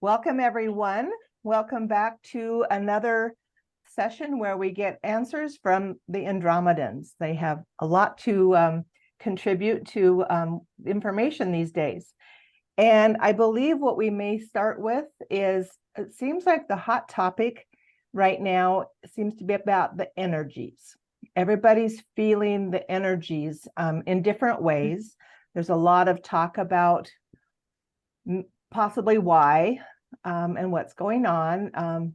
Welcome, everyone. Welcome back to another session where we get answers from the Andromedans. They have a lot to contribute to information these days. And I believe what we may start with is, it seems like the hot topic right now seems to be about the energies. Everybody's feeling the energies in different ways. There's a lot of talk about possibly why and what's going on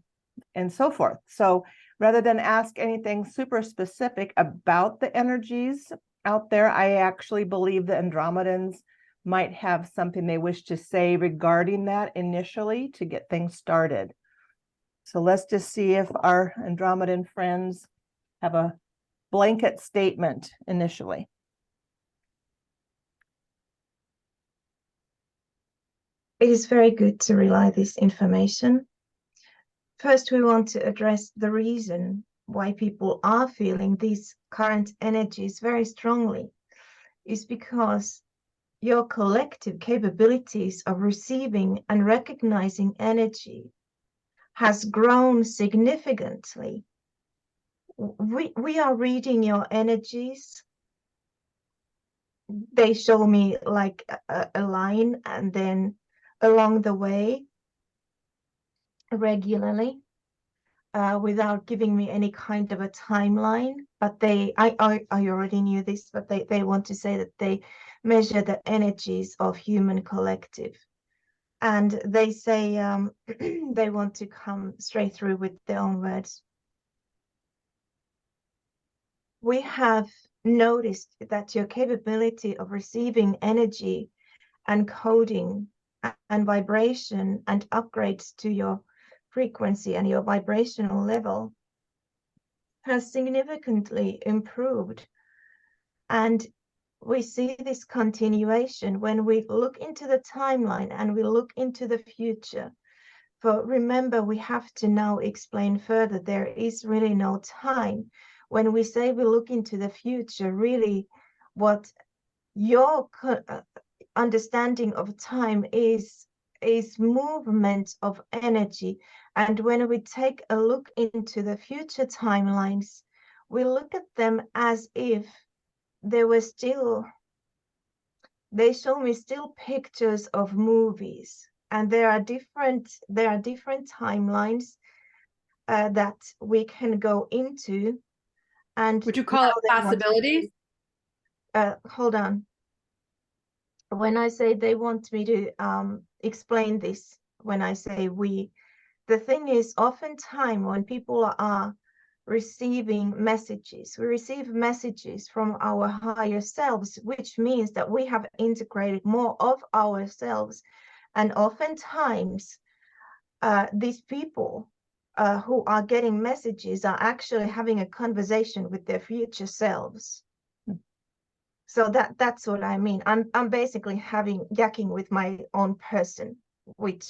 and so forth. So rather than ask anything super specific about the energies out there, I actually believe the Andromedans might have something they wish to say regarding that initially to get things started. So let's just see if our Andromedan friends have a blanket statement initially. It is very good to relay this information. First, we want to address the reason why people are feeling these current energies very strongly is because your collective capabilities of receiving and recognizing energy has grown significantly. We are reading your energies. They show me like a line, and then along the way, regularly, without giving me any kind of a timeline. But I already knew this, but they want to say that they measure the energies of human collective. And they say they want to come straight through with their own words. We have noticed that your capability of receiving energy and coding and vibration and upgrades to your frequency and your vibrational level has significantly improved. And we see this continuation when we look into the timeline and we look into the future. For remember, we have to now explain further, there is really no time. When we say we look into the future, really what your understanding of time is movement of energy. And when we take a look into the future timelines, we look at them as if they were still, they show me still pictures of movies, and there are different timelines that we can go into. And would you call it possibilities? Hold on. When I say they want me to explain this, when I say we, the thing is, oftentimes when people are receiving messages, we receive messages from our higher selves, which means that we have integrated more of ourselves. And oftentimes these people who are getting messages are actually having a conversation with their future selves. So that's what I mean. I'm basically yakking with my own person, which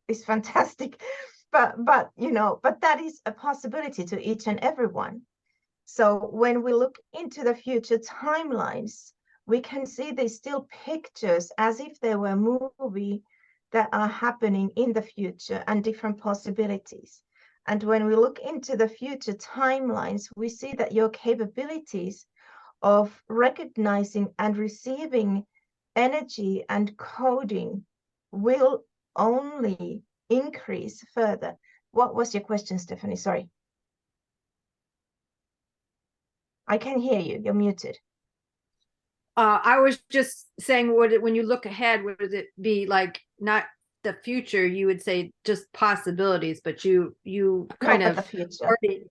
is fantastic. But that is a possibility to each and everyone. So when we look into the future timelines, we can see these still pictures as if they were movies that are happening in the future and different possibilities. And when we look into the future timelines, we see that your capabilities of recognizing and receiving energy and coding will only increase further. What was your question, Stephanie? Sorry. I can hear you. You're muted. I was just saying, when you look ahead, would it be like not the future? You would say just possibilities, but you kind of the future. Already,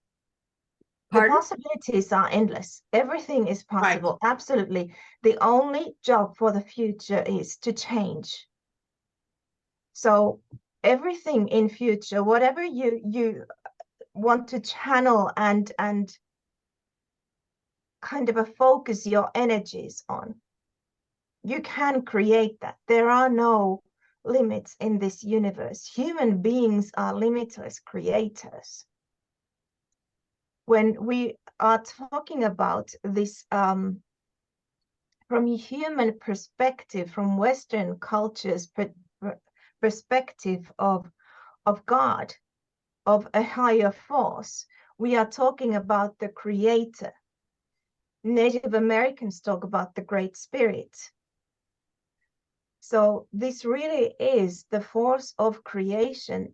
the possibilities are endless. Everything is possible. Right. Absolutely. The only job for the future is to change. So everything in future, whatever you want to channel and kind of focus your energies on, you can create that. There are no limits in this universe. Human beings are limitless creators. When we are talking about this from a human perspective, from Western cultures perspective of God, of a higher force. We are talking about the creator. Native Americans talk about the Great Spirit. So this really is the force of creation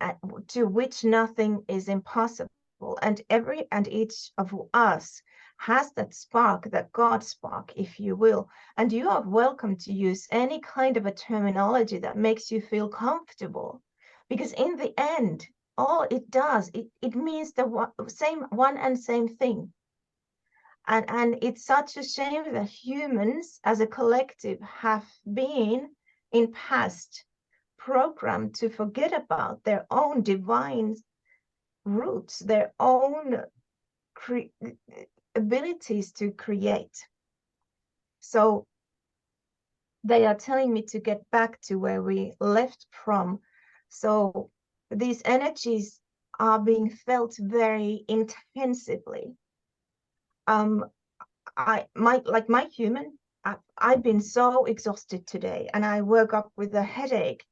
to which nothing is impossible. And every and each of us has that spark, that God spark, if you will. And you are welcome to use any kind of a terminology that makes you feel comfortable. Because in the end, all it does, it means the one and same thing. And it's such a shame that humans as a collective have been in past programmed to forget about their own divine roots, their own abilities to create. So they are telling me to get back to where we left from. So these energies are being felt very intensively. I've been so exhausted today, and I woke up with a headache,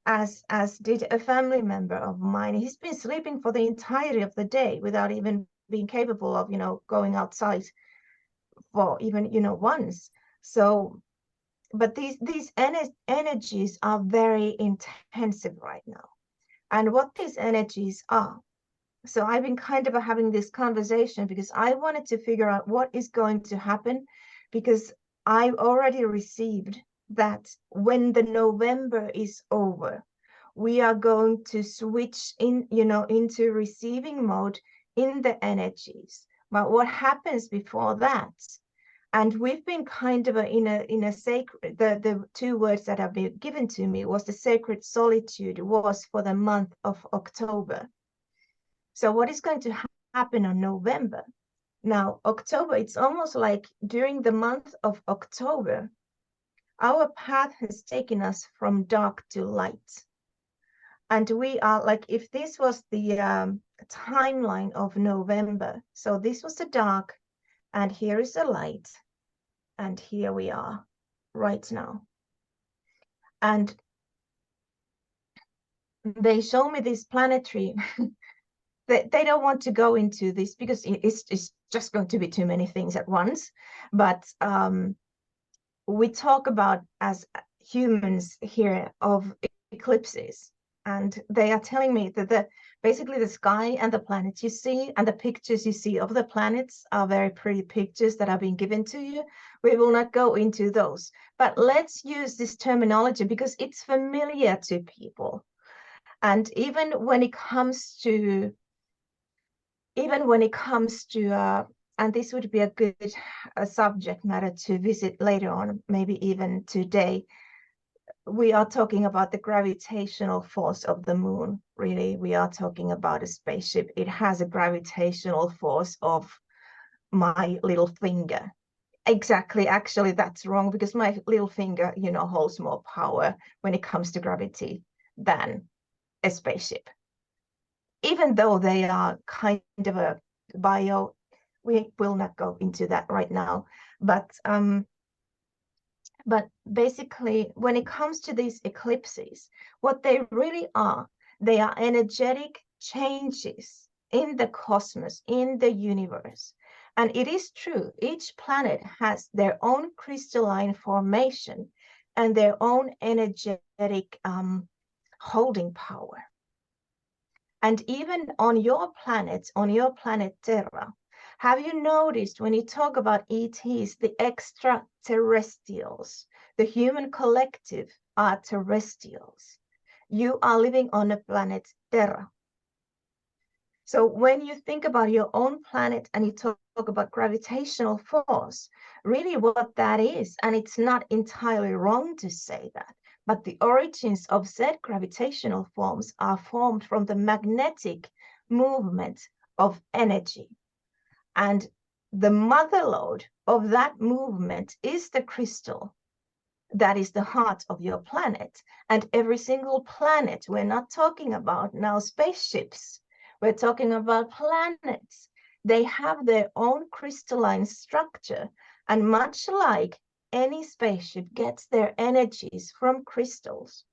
as did a family member of mine. He's been sleeping for the entirety of the day without even being capable of, going outside for even, once. So, but these energies are very intensive right now. And what these energies are, so I've been kind of having this conversation because I wanted to figure out what is going to happen, because I've already received that when the November is over, we are going to switch into receiving mode in the energies. But what happens before that? And we've been kind of in a sacred, the two words that have been given to me was the sacred solitude was for the month of October. So what is going to happen on November? Now, October, it's almost like during the month of October, our path has taken us from dark to light. And we are like, if this was the timeline of November, so this was the dark, and here is the light, and here we are right now. And they show me this planetary they don't want to go into this because it's just going to be too many things at once. But we talk about, as humans here, of eclipses, and they are telling me that basically the sky and the planets you see and the pictures you see of the planets are very pretty pictures that are being given to you. We will not go into those, but let's use this terminology because it's familiar to people. And even when it comes to and this would be a good subject matter to visit later on, maybe even today, we are talking about the gravitational force of the moon. Really, we are talking about a spaceship. It has a gravitational force of my little finger. Exactly, actually, that's wrong, because my little finger, holds more power when it comes to gravity than a spaceship. Even though they are kind of a bio, we will not go into that right now. But basically, when it comes to these eclipses, what they really are, they are energetic changes in the cosmos, in the universe. And it is true, each planet has their own crystalline formation and their own energetic holding power. And even on your planet Terra, have you noticed when you talk about ETs, the extraterrestrials, the human collective are terrestrials. You are living on a planet Terra. So when you think about your own planet and you talk about gravitational force, really what that is, and it's not entirely wrong to say that, but the origins of said gravitational forms are formed from the magnetic movement of energy. And the mother lode of that movement is the crystal that is the heart of your planet. And every single planet, we're not talking about now spaceships, we're talking about planets. They have their own crystalline structure, and much like any spaceship gets their energies from crystals.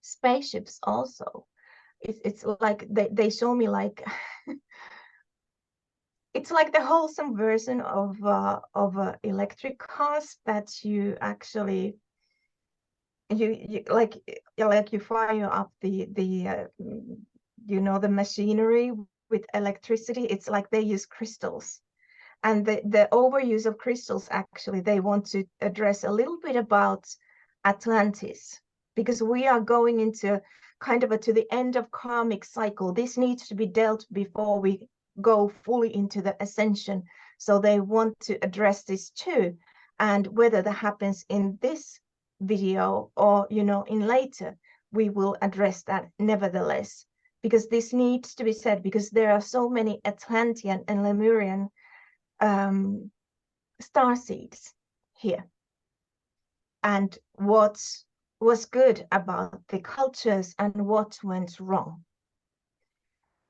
spaceships also. It's like they show me like it's like the wholesome version of electric cars that you actually you like you fire up the you know, the machinery with electricity. It's like they use crystals, and the overuse of crystals, actually they want to address a little bit about Atlantis, because we are going into kind of to the end of karmic cycle. This needs to be dealt before we go fully into the ascension. So they want to address this too, and whether that happens in this video or, you know, in later, we will address that nevertheless, because this needs to be said, because there are so many Atlantean and Lemurian star seeds here, and what was good about the cultures and what went wrong.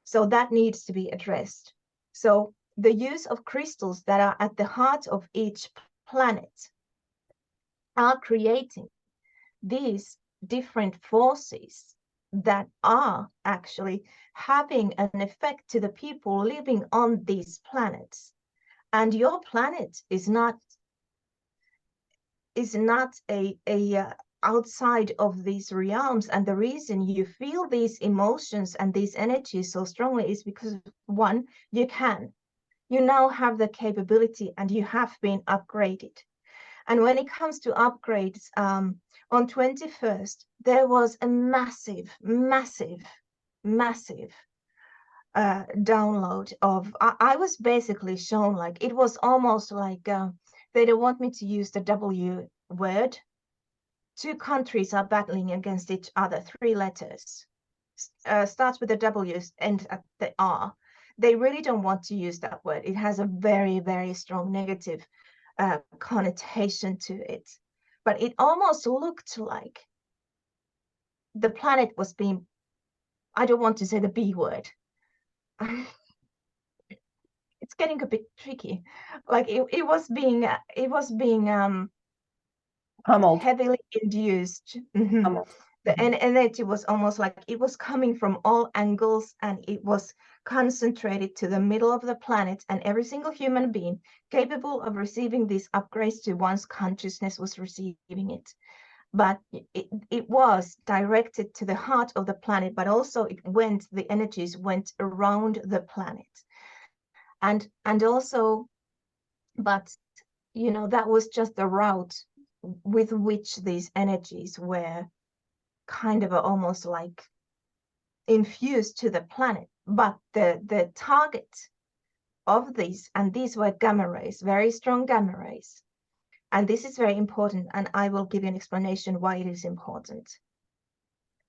So that needs to be addressed. So the use of crystals that are at the heart of each planet are creating these different forces that are actually having an effect to the people living on these planets. And your planet is not a outside of these realms. And the reason you feel these emotions and these energies so strongly is because, one, you now have the capability and you have been upgraded. And when it comes to upgrades, on 21st, there was a massive download of, I was basically shown, like, it was almost like they don't want me to use the W word. Two countries are battling against each other, 3 letters. Starts with the W, ends at the R. They really don't want to use that word. It has a very, very strong negative connotation to it. But it almost looked like the planet was being, I don't want to say the B word. It's getting a bit tricky. Like it was being Pummeled. heavily induced. Pummeled. The energy was almost like it was coming from all angles, and it was concentrated to the middle of the planet, and every single human being capable of receiving these upgrades to one's consciousness was receiving it. But it was directed to the heart of the planet, but also the energies went around the planet. And also, but you know, that was just the route with which these energies were kind of almost like infused to the planet. But the target of these, and these were gamma rays, very strong gamma rays. And this is very important, and I will give you an explanation why it is important.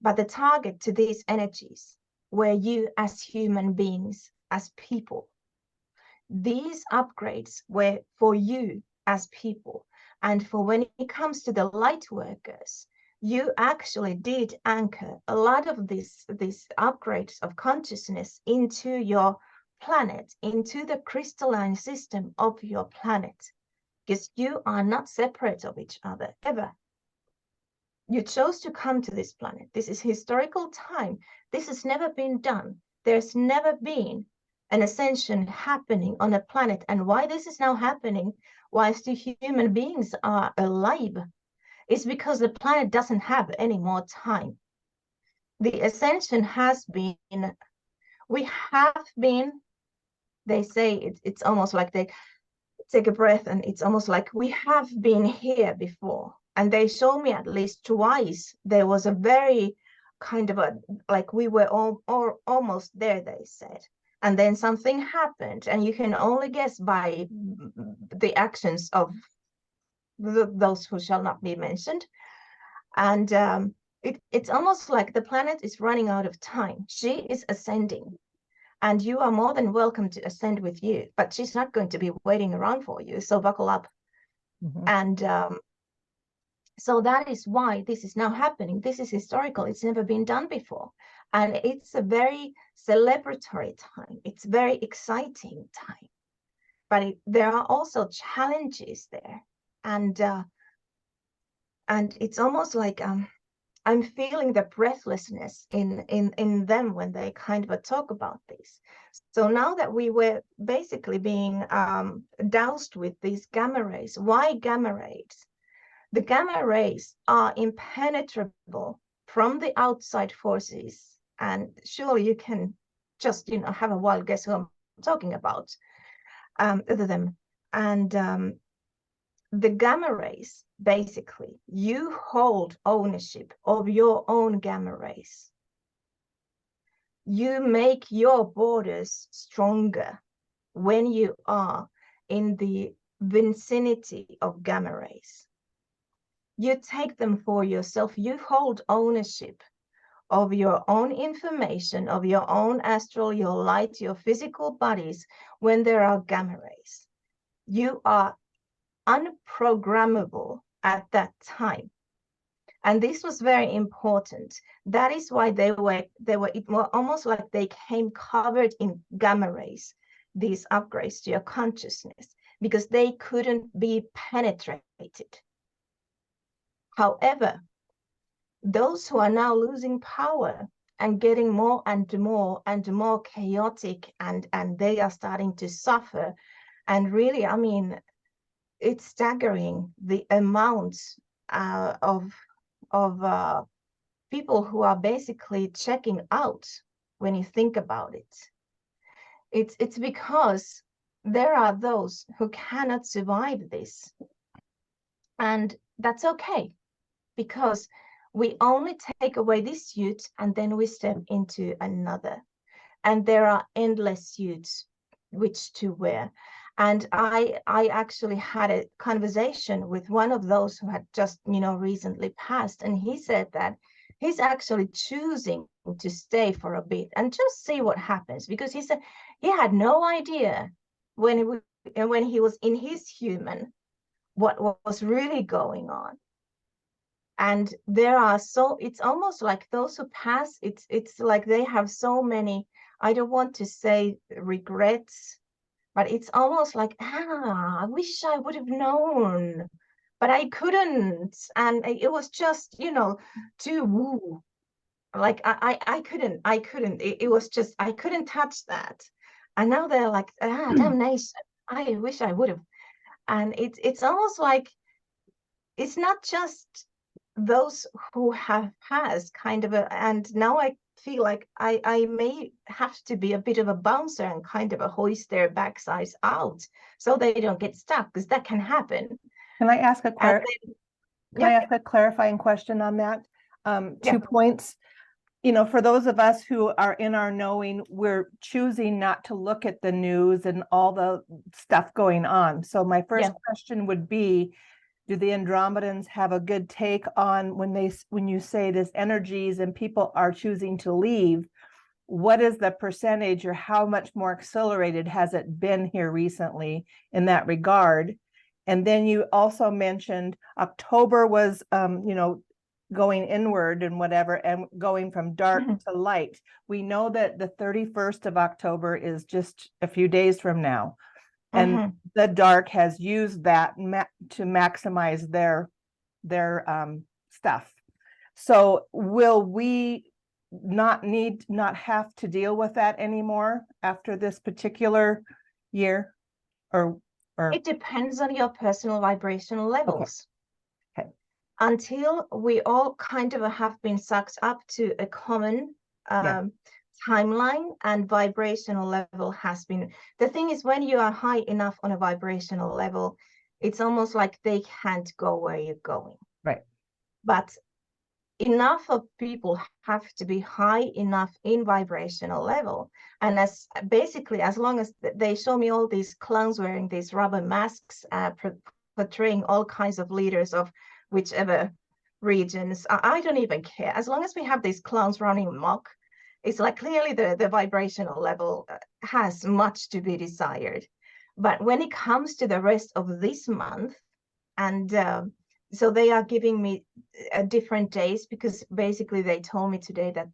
But the target to these energies were you as human beings, as people. These upgrades were for you as people. And for when it comes to the light workers, you actually did anchor a lot of these upgrades of consciousness into your planet, into the crystalline system of your planet, because you are not separate of each other ever. You chose to come to this planet. This is historical time. This has never been done. There's never been an ascension happening on a planet. And why this is now happening whilst the human beings are alive is because the planet doesn't have any more time. The ascension has been, we have been, they say it's almost like they take a breath, and it's almost like we have been here before. And they show me at least twice there was a very kind of like we were almost there, they said. And then something happened, and you can only guess by the actions of those who shall not be mentioned. And it's almost like the planet is running out of time. She is ascending, and you are more than welcome to ascend with you, but she's not going to be waiting around for you. So buckle up. And so that is why this is now happening. This is historical. It's never been done before. And it's a very celebratory time. It's very exciting time. But there are also challenges there. And it's almost like, I'm feeling the breathlessness in them when they kind of talk about this. So now that we were basically being doused with these gamma rays, why gamma rays? The gamma rays are impenetrable from the outside forces, and surely you can just, you know, have a wild guess who I'm talking about, other than, and the gamma rays, basically, you hold ownership of your own gamma rays. You make your borders stronger when you are in the vicinity of gamma rays. You take them for yourself. You hold ownership of your own information, of your own astral, your light, your physical bodies when there are gamma rays. You are unprogrammable at that time. And this was very important. That is why it was almost like they came covered in gamma rays, these upgrades to your consciousness, because they couldn't be penetrated. However, those who are now losing power and getting more and more and more chaotic, and they are starting to suffer. And really, I mean, it's staggering the amount of people who are basically checking out when you think about it. It's because there are those who cannot survive this. And that's okay, because we only take away this suit and then we step into another. And there are endless suits which to wear. And I actually had a conversation with one of those who had just, you know, recently passed. And he said that he's actually choosing to stay for a bit and just see what happens, because he said he had no idea when he was in his human what was really going on. And there are it's almost like those who pass, it's like they have so many, I don't want to say regrets, but it's almost like, I wish I would have known, but I couldn't. And it was just, you know, too woo. Like I couldn't, it was just, I couldn't touch that. And now they're like, damnation, I wish I would have. And it's almost like, it's not just those who have passed kind of and now I feel like I may have to be a bit of a bouncer and kind of a hoist their backsides out so they don't get stuck, because that can happen. Can I ask a clarifying question on that? 2 points. You know, for those of us who are in our knowing, we're choosing not to look at the news and all the stuff going on. So my first question would be, do the Andromedans have a good take on when you say this energies and people are choosing to leave? What is the percentage, or how much more accelerated has it been here recently in that regard? And then you also mentioned October was, you know, going inward and whatever, and going from dark to light. We know that the 31st of October is just a few days from now. And the dark has used that to maximize their stuff. So will we not have to deal with that anymore after this particular year? Or it depends on your personal vibrational levels. Okay. Until we all kind of have been sucked up to a common timeline and vibrational level has been. The thing is, when you are high enough on a vibrational level, it's almost like they can't go where you're going. Right. But enough of people have to be high enough in vibrational level. And as long as they show me all these clowns wearing these rubber masks, portraying all kinds of leaders of whichever regions, I don't even care. As long as we have these clowns running amok, it's like clearly the vibrational level has much to be desired. But when it comes to the rest of this month, and so they are giving me different days, because basically they told me today that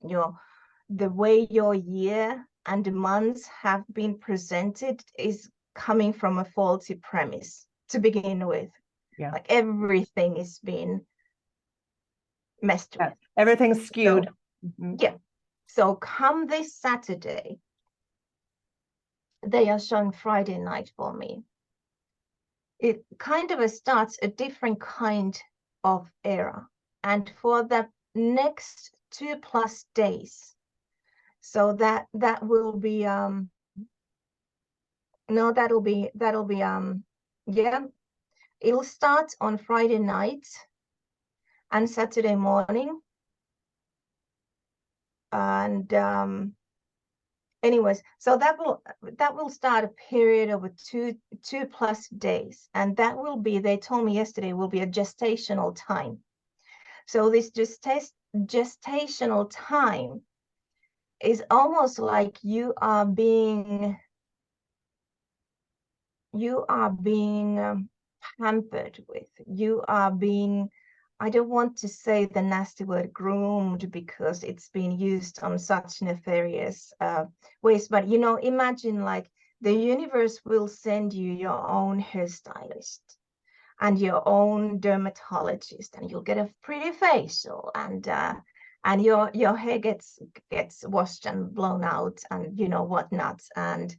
the way your year and months have been presented is coming from a faulty premise to begin with. Like everything is being messed with. Everything's skewed. Mhm. Yeah. So come this Saturday, they are showing Friday night for me. It kind of starts a different kind of era. And for the next 2+ days, so that will be no, that'll be yeah, it'll start on Friday night and Saturday morning. And anyways, so that will start a period of 2+ days, and that will be, they told me yesterday, will be a gestational time. So this gestational time is almost like you are being pampered with. You are being, I don't want to say the nasty word groomed, because it's been used on such nefarious ways, but imagine like the universe will send you your own hairstylist and your own dermatologist, and you'll get a pretty facial, and your hair gets washed and blown out, and whatnot, and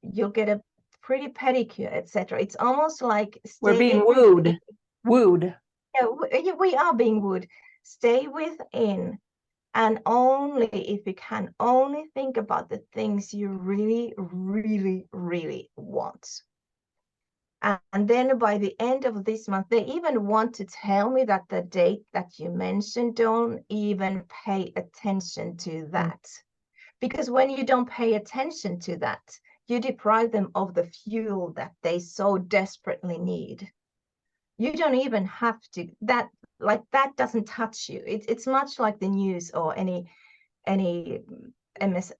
you'll get a pretty pedicure, etc. It's almost like We're being wooed. Yeah, we are being wooed. Stay within, and only if you can, only think about the things you really, really, really want. And then by the end of this month, they even want to tell me that the date that you mentioned, don't even pay attention to that. Because when you don't pay attention to that, you deprive them of the fuel that they so desperately need. You don't even have to, that doesn't touch you. It's much like the news or any MSM,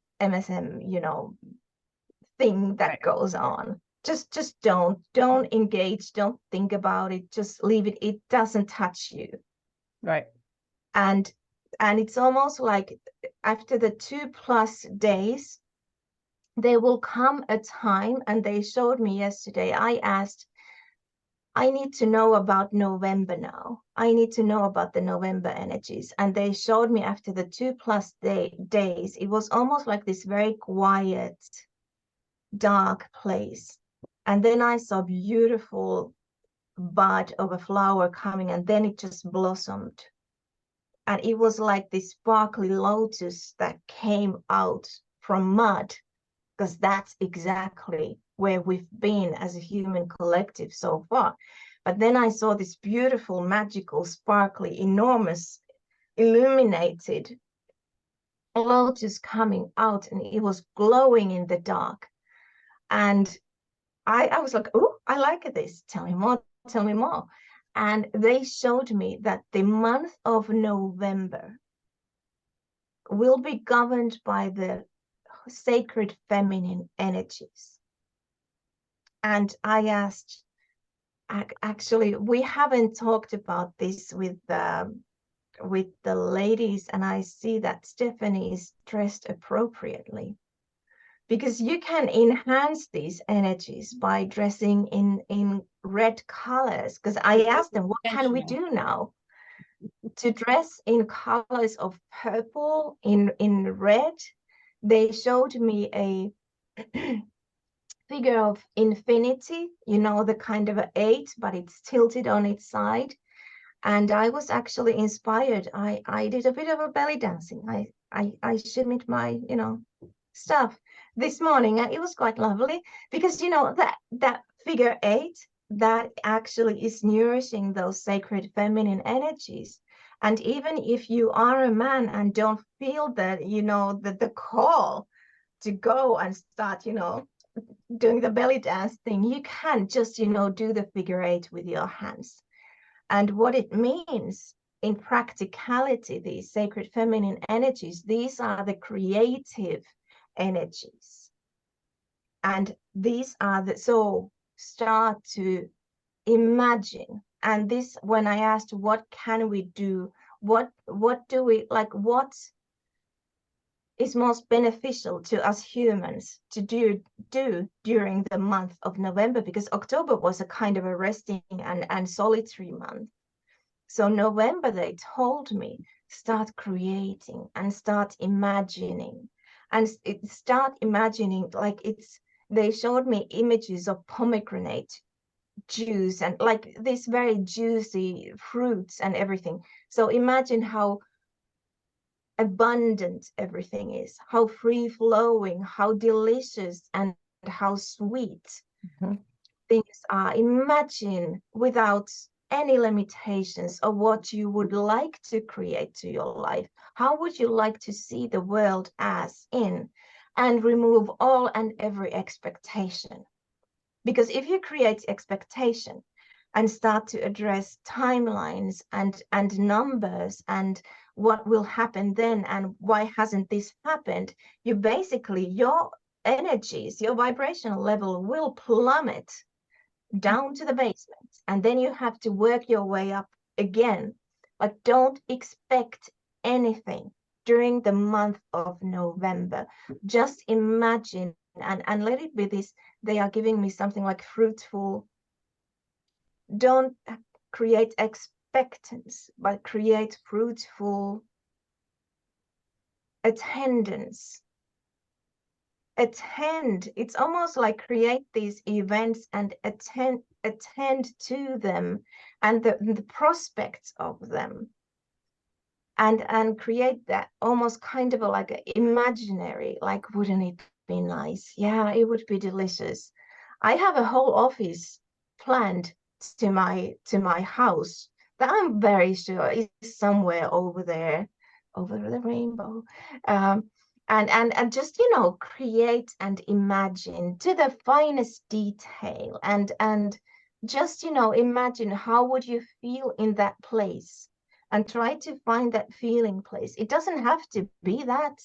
thing that goes on. Just don't engage, don't think about it, just leave it. It doesn't touch you. Right. And it's almost like after the 2+ days, there will come a time, and they showed me yesterday, I asked, I need to know about November now. I need to know about the November energies. And they showed me after the 2+ days, it was almost like this very quiet, dark place. And then I saw beautiful bud of a flower coming, and then it just blossomed. And it was like this sparkly lotus that came out from mud, because that's exactly where we've been as a human collective so far. But then I saw this beautiful, magical, sparkly, enormous, illuminated lotus coming out, and it was glowing in the dark. And I was like, oh, I like this. Tell me more, tell me more. And they showed me that the month of November will be governed by the sacred feminine energies. And I asked, actually, we haven't talked about this with the ladies, and I see that Stephanie is dressed appropriately, because you can enhance these energies by dressing in red colors. Because I asked them, what can we do now to dress in colors of purple, in red? They showed me a figure of infinity, the kind of 8, but it's tilted on its side. And I was actually inspired. I did a bit of a belly dancing. I shimmied my stuff this morning, and it was quite lovely, because that figure 8, that actually is nourishing those sacred feminine energies. And even if you are a man and don't feel that the call to go and start doing the belly dance thing, you can just do the figure 8 with your hands. And what it means in practicality, these sacred feminine energies, these are the creative energies. And these are so start to imagine. And this, when I asked, what can we do? What do we, what is most beneficial to us humans to do during the month of November? Because October was a kind of a resting and solitary month. So November, they told me, start creating and start imagining, and start imagining like they showed me images of pomegranate juice and like these very juicy fruits and everything. So imagine how abundant everything is, how free flowing, how delicious, and how sweet things are. Imagine without any limitations of what you would like to create to your life. How would you like to see the world as in, and remove all and every expectation? Because if you create expectation and start to address timelines and numbers and what will happen then and why hasn't this happened, you basically, your energies, your vibrational level will plummet down to the basement, and then you have to work your way up again. But don't expect anything during the month of November. Just imagine and let it be this. They are giving me something like fruitful. Don't create expectance, but create fruitful attendance. Attend. It's almost like create these events and attend to them and the prospects of them, and create that almost kind of like a imaginary, like, wouldn't it be nice? Yeah, it would be delicious. I have a whole office planned to my house that I'm very sure is somewhere over there, over the rainbow. And just, you know, create and imagine to the finest detail, and just, you know, imagine how would you feel in that place, and try to find that feeling place. It doesn't have to be that.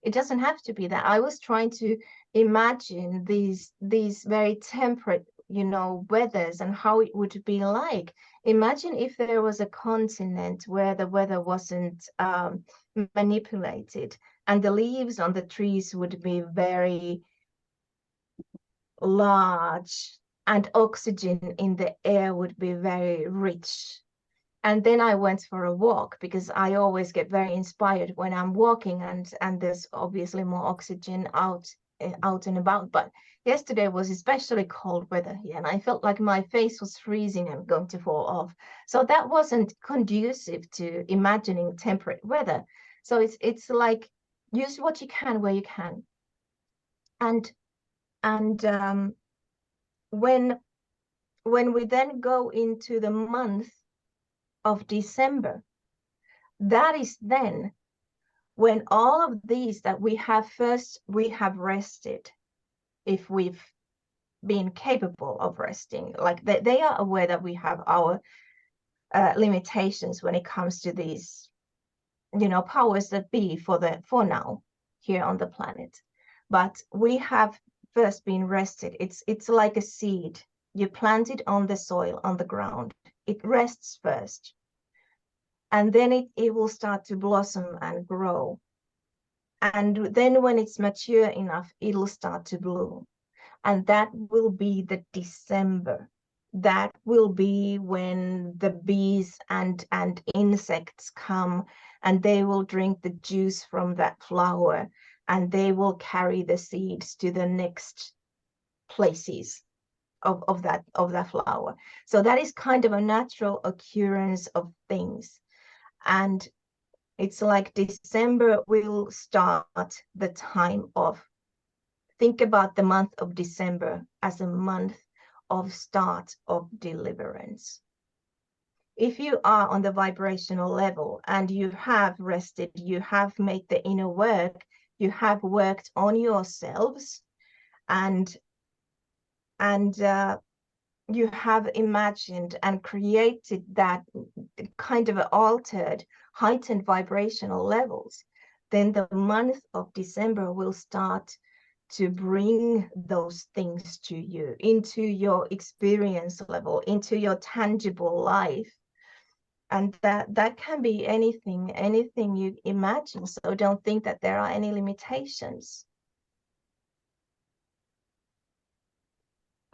It doesn't have to be that. I was trying to imagine these very temperate, you know, weathers and how it would be like. Imagine if there was a continent where the weather wasn't manipulated, and the leaves on the trees would be very large, and oxygen in the air would be very rich. And then I went for a walk, because I always get very inspired when I'm walking, and there's obviously more oxygen out and about. But yesterday was especially cold weather here, and I felt like my face was freezing and going to fall off. So that wasn't conducive to imagining temperate weather. So it's like, use what you can where you can. And when we then go into the month of December, that is then when all of these that we have rested, if we've been capable of resting, like they are aware that we have our limitations when it comes to these, you know, powers that be for now here on the planet. But we have first been rested. It's like a seed. You plant it on the soil, on the ground. It rests first. And then it will start to blossom and grow. And then when it's mature enough, it'll start to bloom. And that will be the December. That will be when the bees and insects come, and they will drink the juice from that flower, and they will carry the seeds to the next places of that flower. So that is kind of a natural occurrence of things. And it's like December will start the time of, think about the month of December as a month of start of deliverance. If you are on the vibrational level and you have rested, you have made the inner work, you have worked on yourselves, and you have imagined and created that kind of altered, heightened vibrational levels, then the month of December will start to bring those things to you, into your experience level, into your tangible life. And that can be anything you imagine. So don't think that there are any limitations.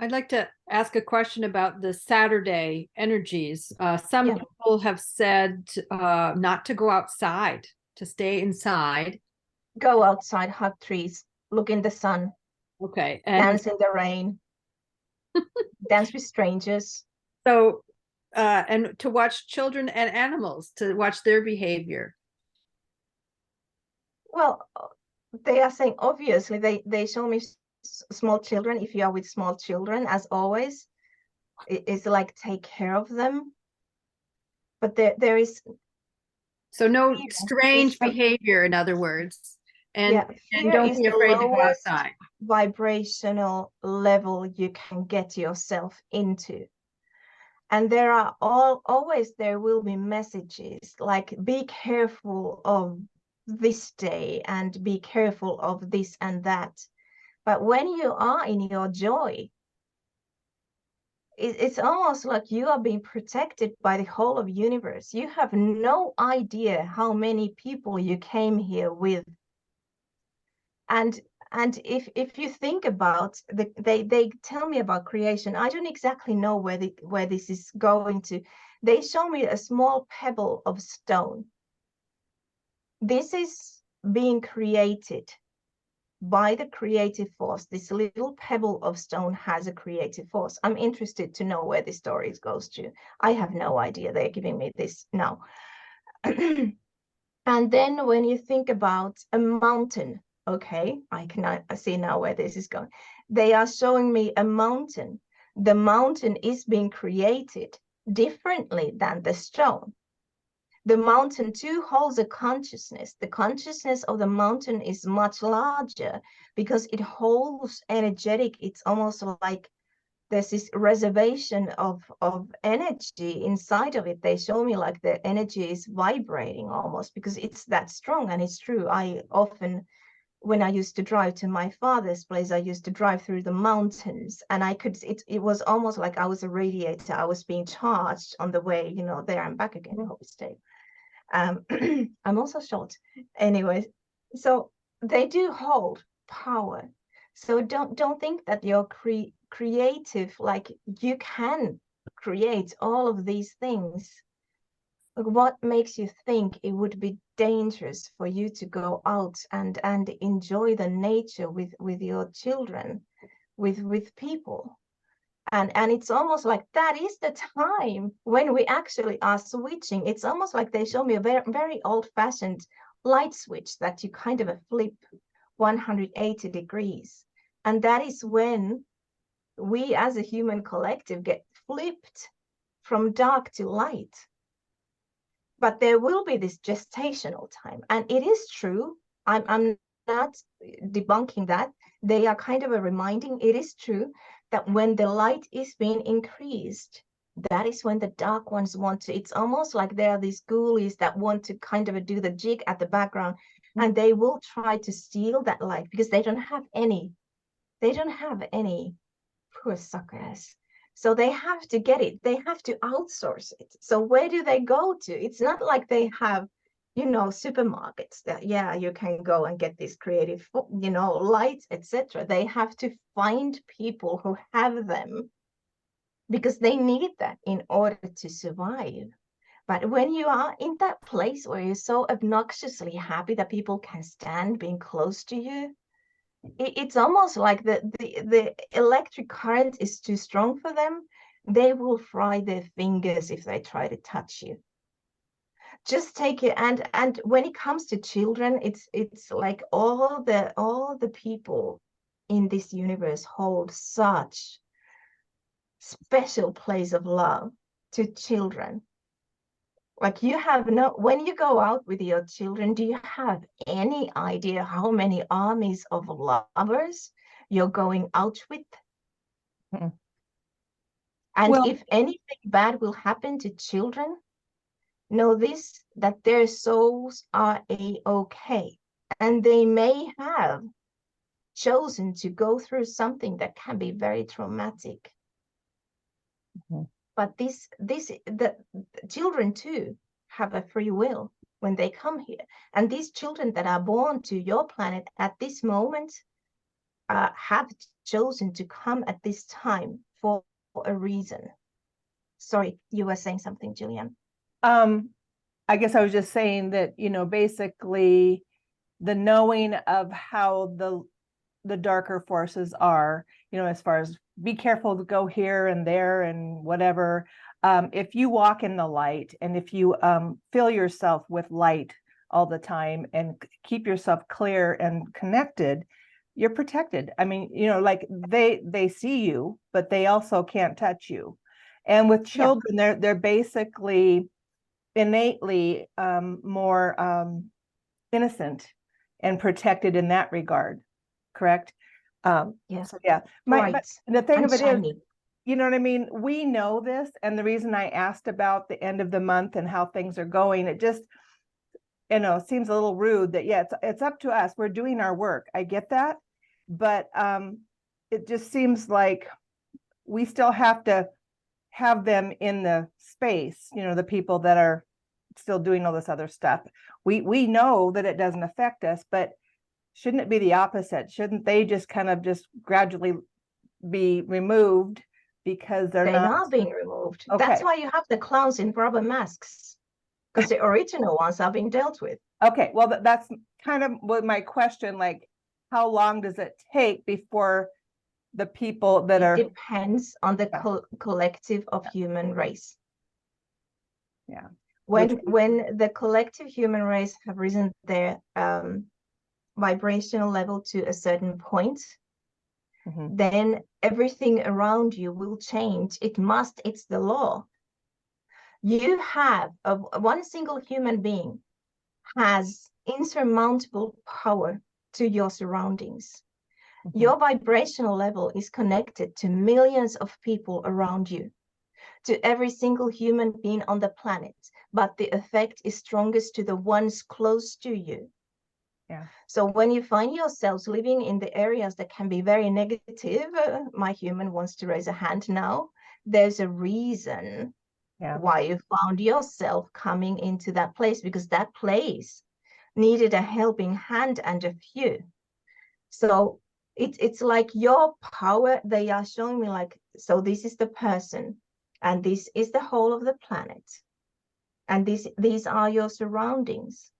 I'd like to ask a question about the Saturday energies. Some Yeah. people have said not to go outside, to stay inside. Go outside, hug trees, look in the sun, Okay. And dance in the rain, dance with strangers. so, and to watch children and animals, to watch their behavior. Well, they are saying, obviously, they show me small children. If you are with small children, as always, it's like take care of them. But there is So no fear strange is the, behavior, in other words. yeah, And fear don't is be the afraid to go lowest outside. vibrational level you can get yourself into. And there are always there will be messages like be careful of this day and be careful of this and that. But when you are in your joy, it's almost like you are being protected by the whole of universe. You have no idea how many people you came here with. And if you think about they tell me about creation. I don't exactly know where this is going to. They show me a small pebble of stone. This is being created by the creative force. This little pebble of stone has a creative force. I'm interested to know where this story goes to. I have no idea. They're giving me this now. And then when you think about a mountain, okay, I see now where this is going. They are showing me a mountain. The mountain is being created differently than the stone. The mountain too holds a consciousness. The consciousness of the mountain is much larger because it holds energetic. It's almost like there's this reservation of energy inside of it. They show me like the energy is vibrating almost because it's that strong. And it's true. I often, when I used to drive to my father's place, I used to drive through the mountains, and I could, it was almost like I was a radiator. I was being charged on the way, there and back again. I hope it's safe. I'm also short. Anyways, so they do hold power. So don't think that you're creative, like you can create all of these things. Like, what makes you think it would be dangerous for you to go out and enjoy the nature with your children, with people? And it's almost like that is the time when we actually are switching. It's almost like they show me a very, very old-fashioned light switch that you kind of flip 180 degrees. And that is when we as a human collective get flipped from dark to light. But there will be this gestational time. And it is true. I'm not debunking that. They are kind of a reminding. It is true that when the light is being increased, that is when the dark ones want to. It's almost like there are these ghoulies that want to kind of do the jig at the background, and they will try to steal that light because they don't have any. They don't have any. Poor suckers. So they have to get it. They have to outsource it. So where do they go to? It's not like they have, supermarkets that, yeah, you can go and get this creative, lights, etc. They have to find people who have them because they need that in order to survive. But when you are in that place where you're so obnoxiously happy that people can stand being close to you, it's almost like the electric current is too strong for them. They will fry their fingers if they try to touch you. Just take it. And when it comes to children, it's like all the people in this universe hold such special place of love to children. Like when you go out with your children, do you have any idea how many armies of lovers you're going out with? Hmm. And Well, if anything bad will happen to children, know this, that their souls are a-okay. And they may have chosen to go through something that can be very traumatic. mhm. But the children too have a free will when they come here. And these children that are born to your planet at this moment, have chosen to come at this time for a reason. Sorry, you were saying something, Jillian. I guess I was just saying that, basically the knowing of how the darker forces are, as far as be careful to go here and there and whatever. If you walk in the light and if you fill yourself with light all the time and keep yourself clear and connected, you're protected. I mean, like they see you, but they also can't touch you. And with children, they're basically innately more innocent and protected in that regard, correct? Yeah. So yeah, Right. the thing And of it shiny. is, you know what I mean? We know this, and the reason I asked about the end of the month and how things are going, it just, seems a little rude that, yeah, it's up to us. We're doing our work. I get that, but it just seems like we still have to have them in the space, the people that are still doing all this other stuff. We know that it doesn't affect us, but shouldn't it be the opposite? Shouldn't they just kind of just gradually be removed because they're not being removed? Okay. That's why you have the clowns in rubber masks, because the original ones are being dealt with. Okay, well, that's kind of what my question, like, how long does it take before the people that are... It depends on the collective of human race. Yeah. When the collective human race have risen their vibrational level to a certain point, then everything around you will change. It's the law. You have one single human being has insurmountable power to your surroundings. Your vibrational level is connected to millions of people around you, to every single human being on the planet, but the effect is strongest to the ones close to you. Yeah. So when you find yourselves living in the areas that can be very negative, my human wants to raise a hand now, there's a reason why you found yourself coming into that place, because that place needed a helping hand and a few. So it's like your power, they are showing me like, so this is the person, and this is the whole of the planet, and these are your surroundings.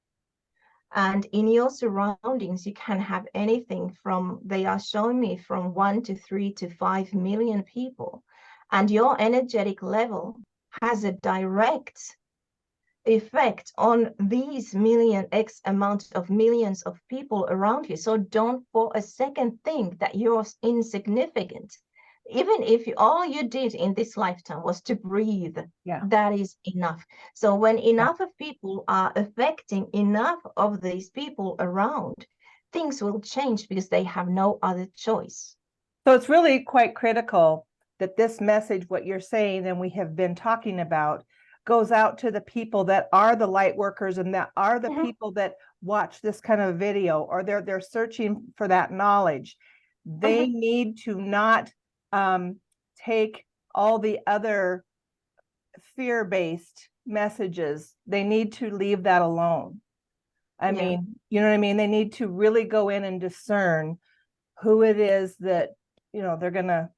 And in your surroundings, you can have anything from, they are showing me, from 1 to 3 to 5 million people. And your energetic level has a direct effect on these X amount of millions of people around you. So don't for a second think that you're insignificant. Even if all you did in this lifetime was to breathe, that is enough. So when enough of people are affecting enough of these people around, things will change because they have no other choice. So it's really quite critical that this message, what you're saying, and we have been talking about, goes out to the people that are the light workers and that are the people that watch this kind of video, or they're searching for that knowledge. They need to not take all the other fear-based messages. They need to leave that alone. I mean, you know what I mean? They need to really go in and discern who it is that, they're going to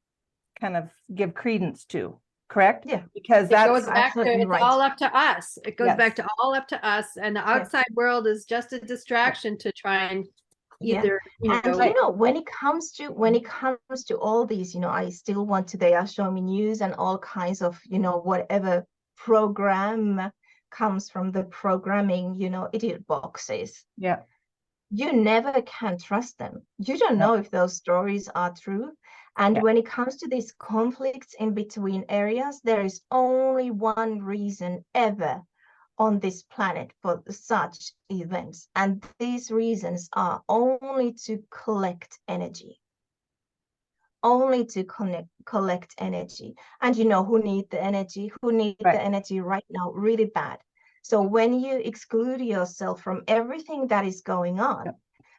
kind of give credence to. Correct? Yeah. Because it goes back to, it's all up to us. It goes back to all up to us, and the outside world is just a distraction to try and either, when it comes to all these, I still want to, they are showing me news and all kinds of, whatever program comes from the programming, idiot boxes. Yeah. You never can trust them. You don't know if those stories are true. And when it comes to these conflicts in between areas, there is only one reason ever on this planet for such events. And these reasons are only to collect energy. Only to collect energy. And who need the energy? Who need the energy right now really bad? So when you exclude yourself from everything that is going on,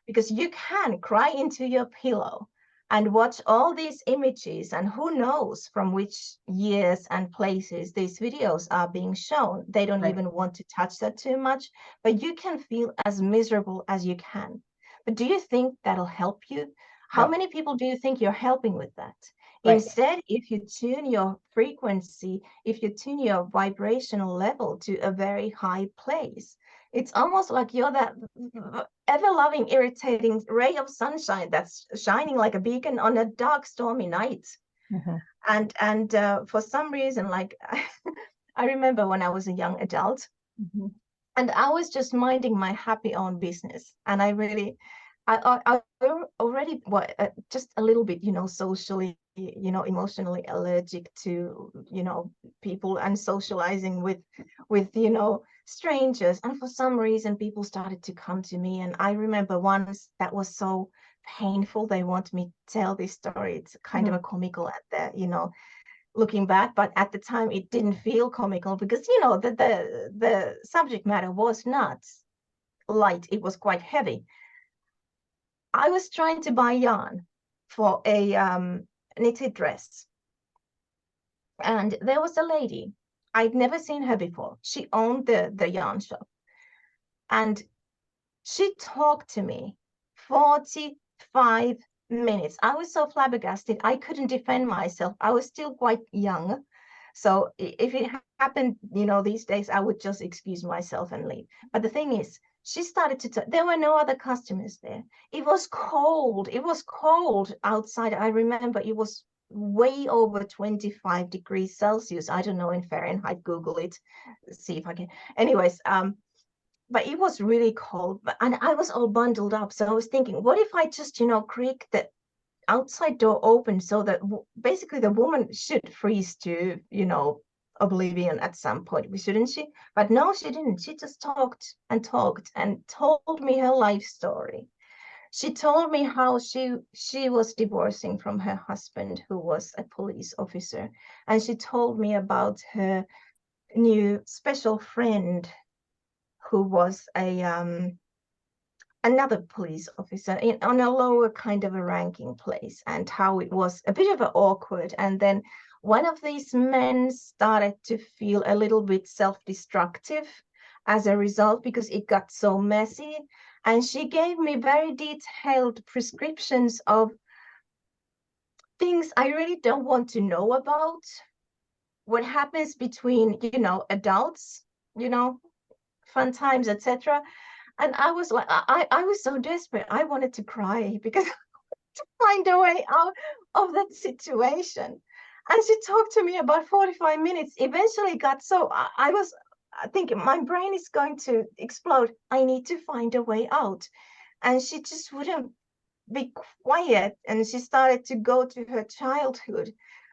because you can cry into your pillow and watch all these images, and who knows from which years and places these videos are being shown. They don't even want to touch that too much, but you can feel as miserable as you can. But do you think that'll help you? How No. many people do you think you're helping with that? Right. Instead, if you tune your frequency, if you tune your vibrational level to a very high place, it's almost like you're that ever-loving, irritating ray of sunshine that's shining like a beacon on a dark, stormy night. Mhm. And for some reason, like I remember when I was a young adult, Mhm. and I was just minding my happy own business, and I already just a little bit, socially, emotionally allergic to, people and socializing with strangers. And for some reason, people started to come to me, and I remember once that was so painful. They want me to tell this story. It's kind of a comical at the, looking back, but at the time it didn't feel comical because the subject matter was not light, it was quite heavy. I was trying to buy yarn for a knitted dress, and there was a lady. I'd never seen her before. She owned the yarn shop, and she talked to me 45 minutes. I was so flabbergasted, I couldn't defend myself. I was still quite young. So if it happened, these days, I would just excuse myself and leave. But the thing is, she started to there were no other customers there. It was cold. It was cold outside. I remember it was way over 25 degrees Celsius. I don't know in Fahrenheit. Google it, see if I can. Anyways, but it was really cold, and I was all bundled up. So I was thinking, what if I just, creak the outside door open so that basically the woman should freeze to, oblivion at some point, shouldn't she? But no, she didn't. She just talked and talked and told me her life story. She told me how she was divorcing from her husband, who was a police officer, and she told me about her new special friend who was another police officer on a lower kind of a ranking place, and how it was a bit of an awkward. And then one of these men started to feel a little bit self-destructive as a result because it got so messy. And she gave me very detailed prescriptions of things I really don't want to know about. What happens between, adults, fun times, etc. And I was like, I was so desperate. I wanted to cry because to find a way out of that situation. And she talked to me about 45 minutes. Eventually got so I was thinking my brain is going to explode. I need to find a way out. And she just wouldn't be quiet. And she started to go to her childhood.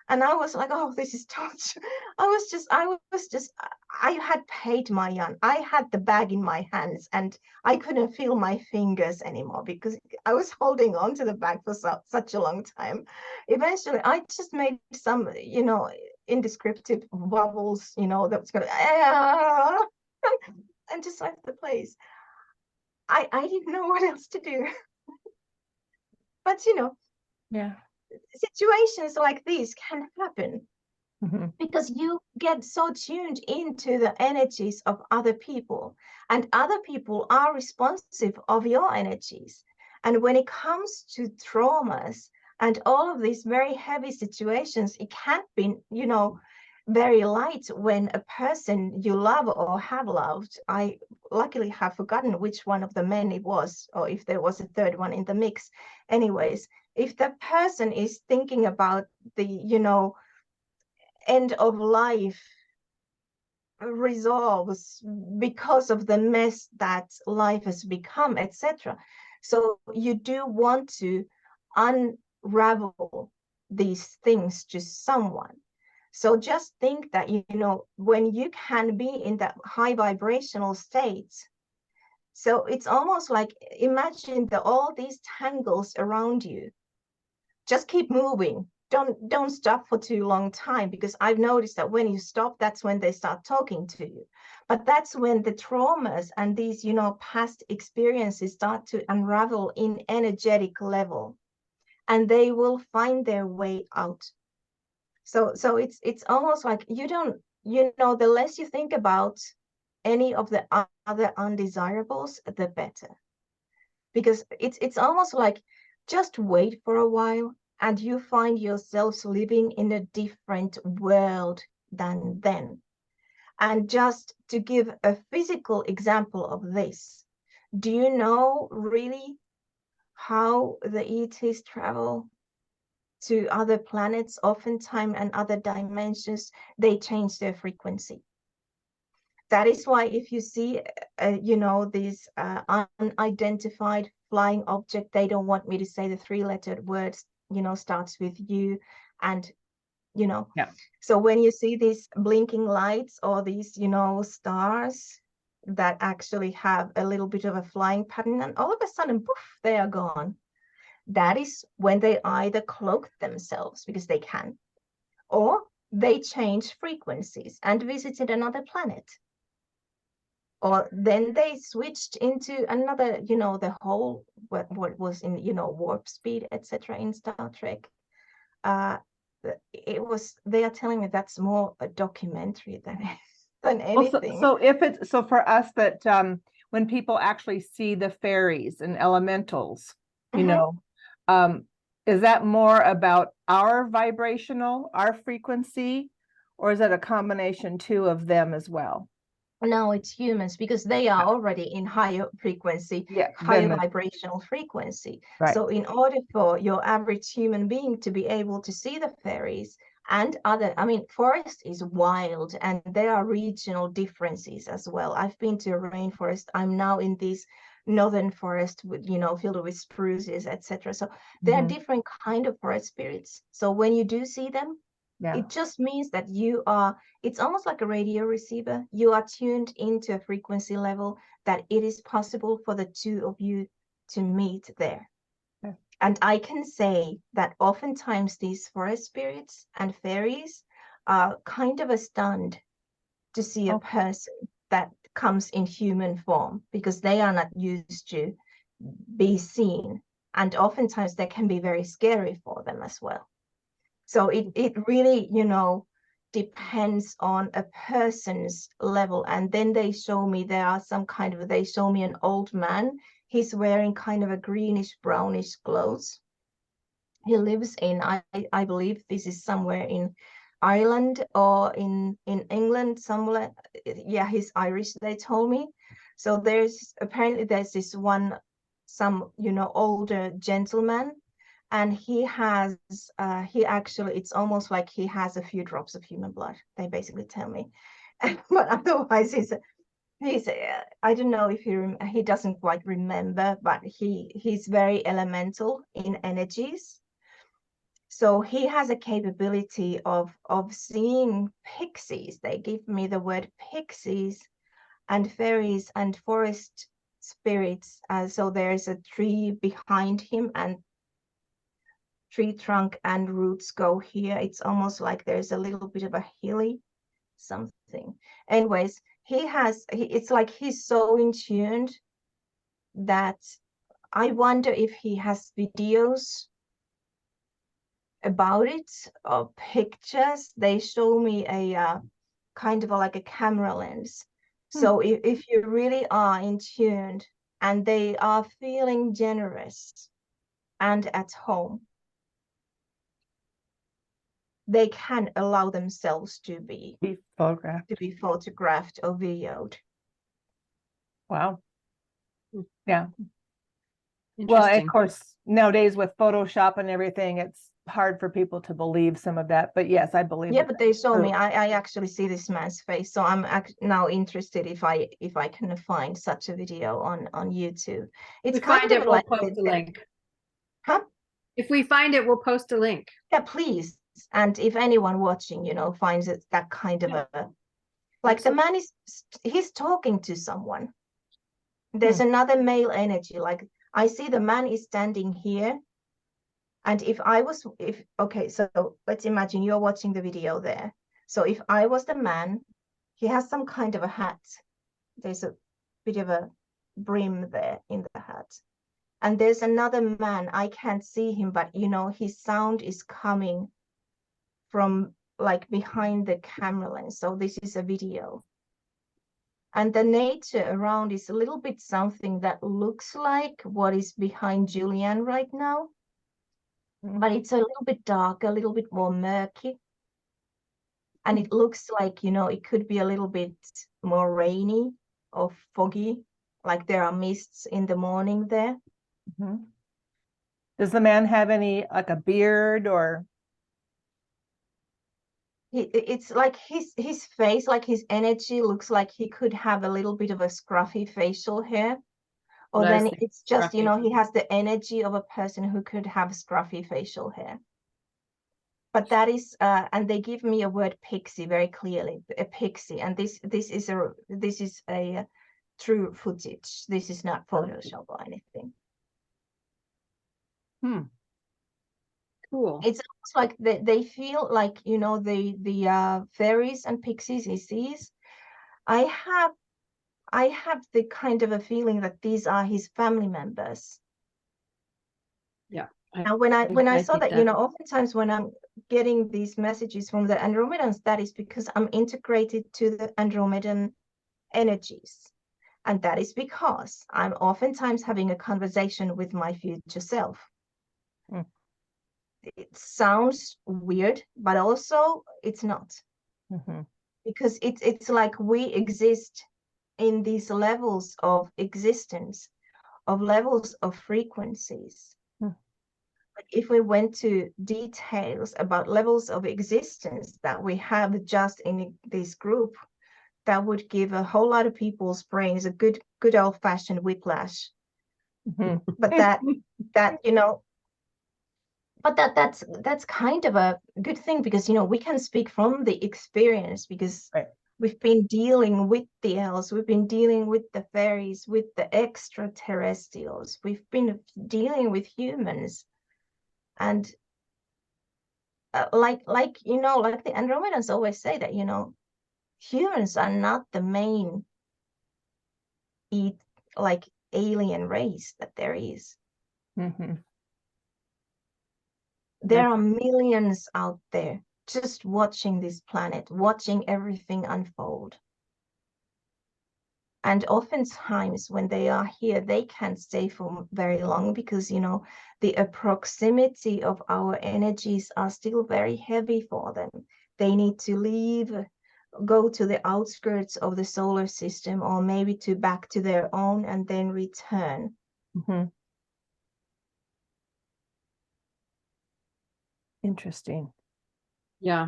And I was like, oh, this is torture. I had paid my yarn. I had the bag in my hands, and I couldn't feel my fingers anymore because I was holding on to the bag for such a long time. Eventually, I just made some, indescriptive bubbles, that was going to, and just left the place. I didn't know what else to do. But, Yeah. situations like these can happen Mhm. because you get so tuned into the energies of other people, and other people are responsive of your energies. And when it comes to traumas and all of these very heavy situations, it can't be, very light when a person you love or have loved, I luckily have forgotten which one of the men it was, or if there was a third one in the mix. Anyways, if the person is thinking about the, end of life resolves because of the mess that life has become, etc. So you do want to unravel these things to someone. So just think that, when you can be in that high vibrational state, so it's almost like, imagine all these tangles around you. Just keep moving. Don't stop for too long time, because I've noticed that when you stop, that's when they start talking to you. But that's when the traumas and these, past experiences start to unravel in energetic level, and they will find their way out. So it's almost like you don't, the less you think about any of the other undesirables, the better. Because it's almost like just wait for a while and you find yourselves living in a different world than then. And just to give a physical example of this, do you know really how the ETs travel to other planets? Oftentimes and other dimensions, they change their frequency. That is why if you see, these unidentified flying object, they don't want me to say the three-lettered words, starts with U, and Yeah. so when you see these blinking lights or these stars that actually have a little bit of a flying pattern, and all of a sudden poof, they are gone. That is when they either cloak themselves because they can, or they change frequencies and visited another planet, or then they switched into another, the whole what was in warp speed, etc. in Star Trek. They are telling me that's more a documentary than than anything. So for us that when people actually see the fairies and elementals, is that more about our frequency, or is it a combination too of them as well? No, it's humans, because they are already in higher frequency, higher vibrational frequency. Right. So in order for your average human being to be able to see the fairies and forest is wild, and there are regional differences as well. I've been to a rainforest. I'm now in this northern forest with, filled with spruces, etc. So there are different kind of forest spirits. So when you do see them, it just means that it's almost like a radio receiver. You are tuned into a frequency level that it is possible for the two of you to meet there. Yeah. And I can say that oftentimes these forest spirits and fairies are kind of stunned to see a person that comes in human form, because they are not used to be seen. And oftentimes that can be very scary for them as well. So it really, depends on a person's level. And then they show me they show me an old man. He's wearing kind of a greenish, brownish clothes. He lives in, I believe this is somewhere in Ireland or in England, somewhere. Yeah, he's Irish, they told me. So there's this one, older gentleman, and it's almost like he has a few drops of human blood, they basically tell me. But otherwise he's I don't know if he doesn't quite remember, but he's very elemental in energies. So he has a capability of seeing pixies. They give me the word pixies and fairies and forest spirits. So there's a tree behind him, and tree trunk and roots go here. It's almost like there's a little bit of a hilly something. Anyways, it's like he's so in tune that I wonder if he has videos about it or pictures. They show me a kind of like a camera lens. So if you really are in tune and they are feeling generous and at home, they can allow themselves to be photographed or videoed. Wow. Yeah. Well, of Interesting. course, nowadays with Photoshop and everything, it's hard for people to believe some of that. But yes, I believe. Yeah, but they show me. I actually see this man's face, so I'm now interested if I can find such a video on YouTube. It's kind of like we'll post a link. Huh? If we find it, we'll post a link. Yeah, please. And if anyone watching, finds it that kind of a, like, the man he's talking to someone. There's another male energy. Like, I see the man is standing here. And okay, so let's imagine you're watching the video there. So if I was the man, he has some kind of a hat. There's a bit of a brim there in the hat. And there's another man, I can't see him, but his sound is coming from like behind the camera lens. So this is a video. And the nature around is a little bit something that looks like what is behind Julian right now, but it's a little bit darker, a little bit more murky. And it looks like, it could be a little bit more rainy or foggy, like there are mists in the morning there. Mm-hmm. Does the man have any, like a beard or? It's like his face, like his energy looks like he could have a little bit of a scruffy facial hair. Or then it's just, scruffy. he has the energy of a person who could have scruffy facial hair. But that is, and they give me a word pixie very clearly, a pixie. And this is a true footage. This is not Photoshop or anything. Cool. It's almost like they feel like, the fairies and pixies he sees. I have the kind of a feeling that these are his family members. Yeah. And when I saw that, oftentimes when I'm getting these messages from the Andromedans, that is because I'm integrated to the Andromedan energies. And that is because I'm oftentimes having a conversation with my future self. It sounds weird, but also it's not. Because it's like we exist in these levels of existence, of levels of frequencies. Like if we went to details about levels of existence that we have just in this group, that would give a whole lot of people's brains a good old-fashioned whiplash. But that's kind of a good thing, because we can speak from the experience, because we've been dealing with the elves, we've been dealing with the fairies, with the extraterrestrials, we've been dealing with humans. And like the Andromedans always say that humans are not the main alien race that there is. There are millions out there just watching this planet, watching everything unfold. And oftentimes when they are here, they can't stay for very long, because, the proximity of our energies are still very heavy for them. They need to leave, go to the outskirts of the solar system, or maybe back to their own, and then return. Interesting. Yeah.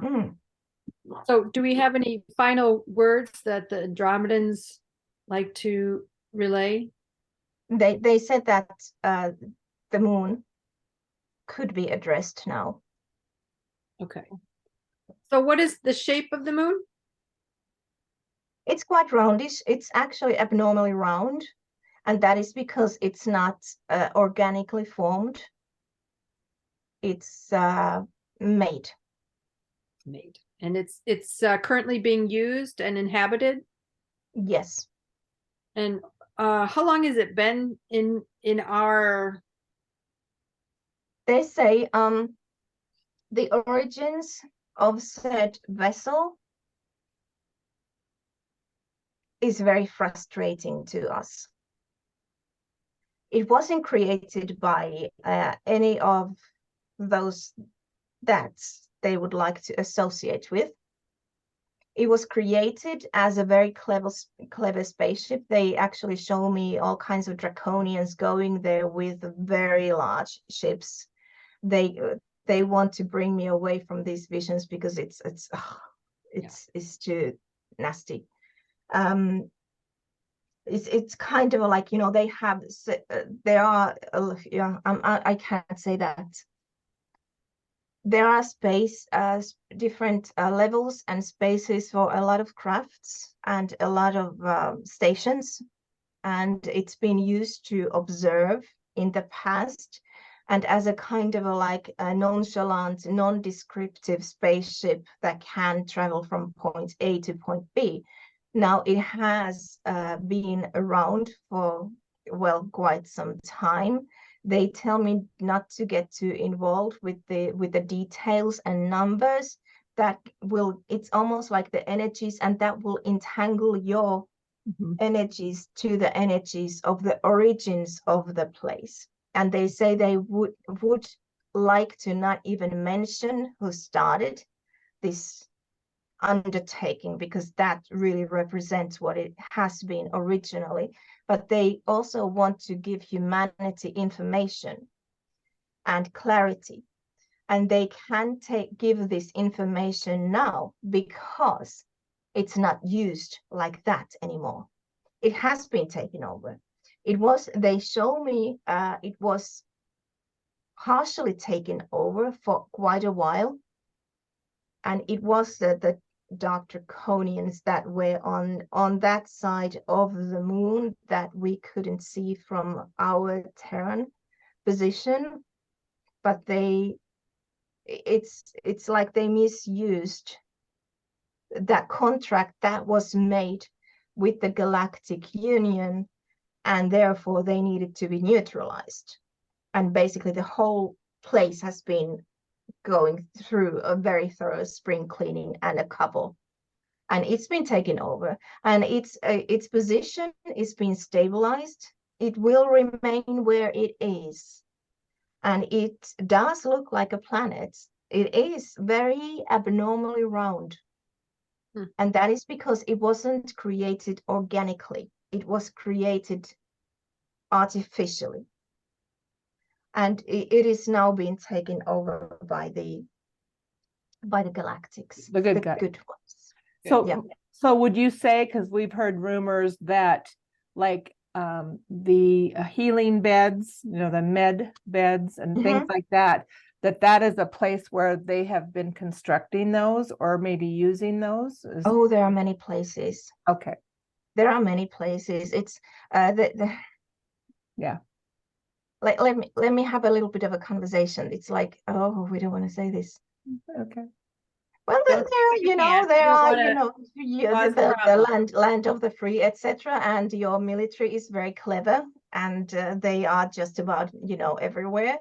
So do we have any final words that the Andromedans like to relay? They said that the moon could be addressed now. Okay. So what is the shape of the moon? It's quite roundish. It's actually abnormally round, and that is because it's not organically formed. It's made. And it's currently being used and inhabited? Yes. And how long has it been in our? They say the origins of said vessel is very frustrating to us. It wasn't created by any of those that they would like to associate with. It was created as a very clever spaceship. They actually show me all kinds of draconians going there with very large ships. They want to bring me away from these visions, because it's too nasty. It's kind of like, they have, there are, I can't say that. There are different levels and spaces for a lot of crafts and a lot of stations, and it's been used to observe in the past, and as a kind of a nonchalant, non-descriptive spaceship that can travel from point A to point B. Now it has been around for, well, quite some time. They tell me not to get too involved with the details and numbers. It's almost like the energies, and that will entangle your Mhm. energies to the energies of the origins of the place. And they say they would like to not even mention who started this undertaking, because that really represents what it has been originally. But they also want to give humanity information and clarity. And they can give this information now because it's not used like that anymore. It has been taken over. They show me, it was partially taken over for quite a while. And it was the dark draconians that were on that side of the moon that we couldn't see from our Terran position. But it's like they misused that contract that was made with the Galactic Union, and therefore they needed to be neutralized. And basically the whole place has been going through a very thorough spring cleaning and a couple, and it's been taken over, and its position is being stabilized. It will remain where it is, and it does look like a planet. It is very abnormally round. And that is because it wasn't created organically. It was created artificially. And it is now being taken over by the galactics, The good guy. good ones. So, Yeah. so would you say, because we've heard rumors that like the healing beds, the med beds and things like that, that is a place where they have been constructing those or maybe using those? Oh, there are many places. Okay. There are many places. It's Yeah. Like let me have a little bit of a conversation. It's like, oh, we don't want to say this. Okay. Well, there are, the land of the free, etc. And your military is very clever, and they are just about, everywhere.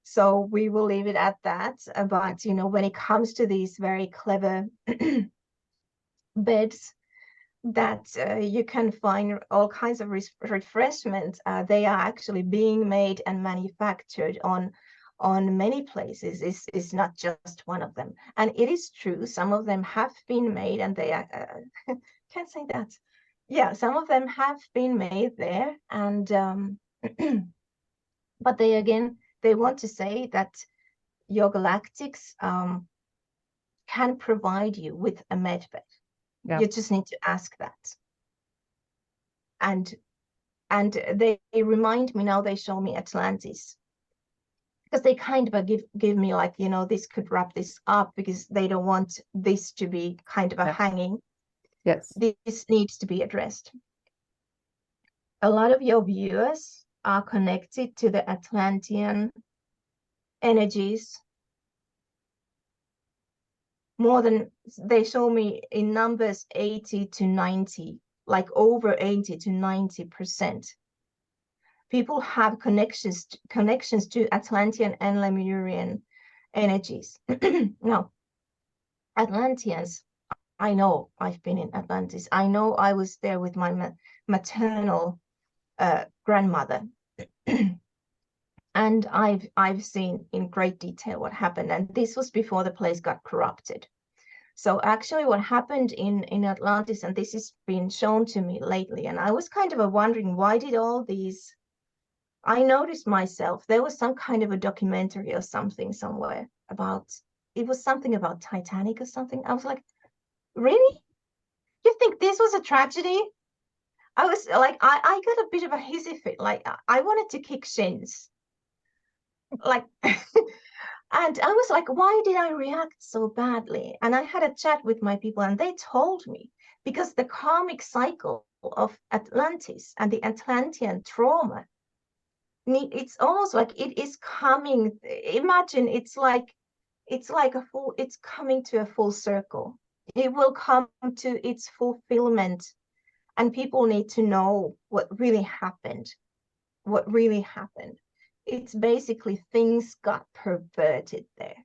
So we will leave it at that. But when it comes to these very clever beds that you can find all kinds of refreshments, they are actually being made and manufactured on many places. Is not just one of them. And it is true, some of them have been made, and they are can't say that. Yeah, some of them have been made there, and but they want to say that your galactics can provide you with a medbed. Yeah. You just need to ask that. And they remind me now, they show me Atlantis, because they kind of give me like, this could wrap this up, because they don't want this to be kind of a hanging. Yes. This needs to be addressed. A lot of your viewers are connected to the Atlantean energies. More than, they show me in numbers 80 to 90, like over 80 to 90%. People have connections to Atlantean and Lemurian energies. Now, Atlanteans, I know, I've been in Atlantis. I know, I was there with my maternal grandmother. And I've seen in great detail what happened. And this was before the place got corrupted. So actually what happened in Atlantis, and this has been shown to me lately, and I was kind of wondering, why did all these, I noticed myself, there was some kind of a documentary or something somewhere about, it was something about Titanic or something. I was like, really? You think this was a tragedy? I was like, I got a bit of a hissy fit. Like, I wanted to kick shins. Like, and I was like, why did I react so badly? And I had a chat with my people, and they told me, because the karmic cycle of Atlantis and the Atlantean trauma, it's almost like it is coming. Imagine it's like it's coming to a full circle. It will come to its fulfillment, and people need to know what really happened. What really happened. It's basically things got perverted there.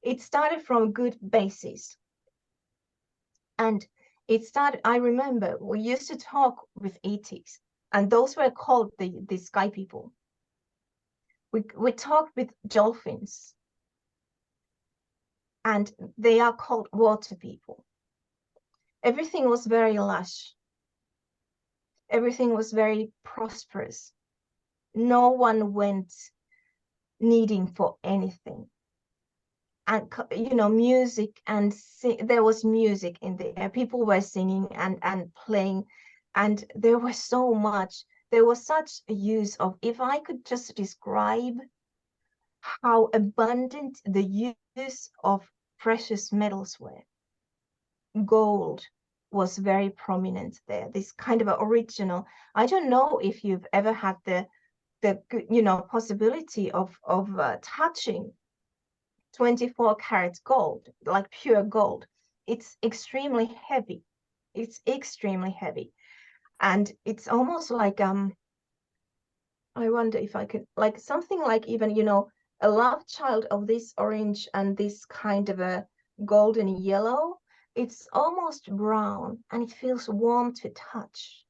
It started from a good basis. And it started, I remember we used to talk with ETs, and those were called the sky people. We talked with dolphins, and they are called water people. Everything was very lush. Everything was very prosperous. No one went needing for anything. And music and there was music in the air. People were singing and playing, and there was so much. There was such a use of, if I could just describe how abundant the use of precious metals were. Gold was very prominent there. This kind of original. I don't know if you've ever had the possibility of touching 24 karat gold, like pure gold. It's extremely heavy. It's extremely heavy. And it's almost like I wonder if I could, like something like even, a love child of this orange and this kind of a golden yellow. It's almost brown and it feels warm to touch.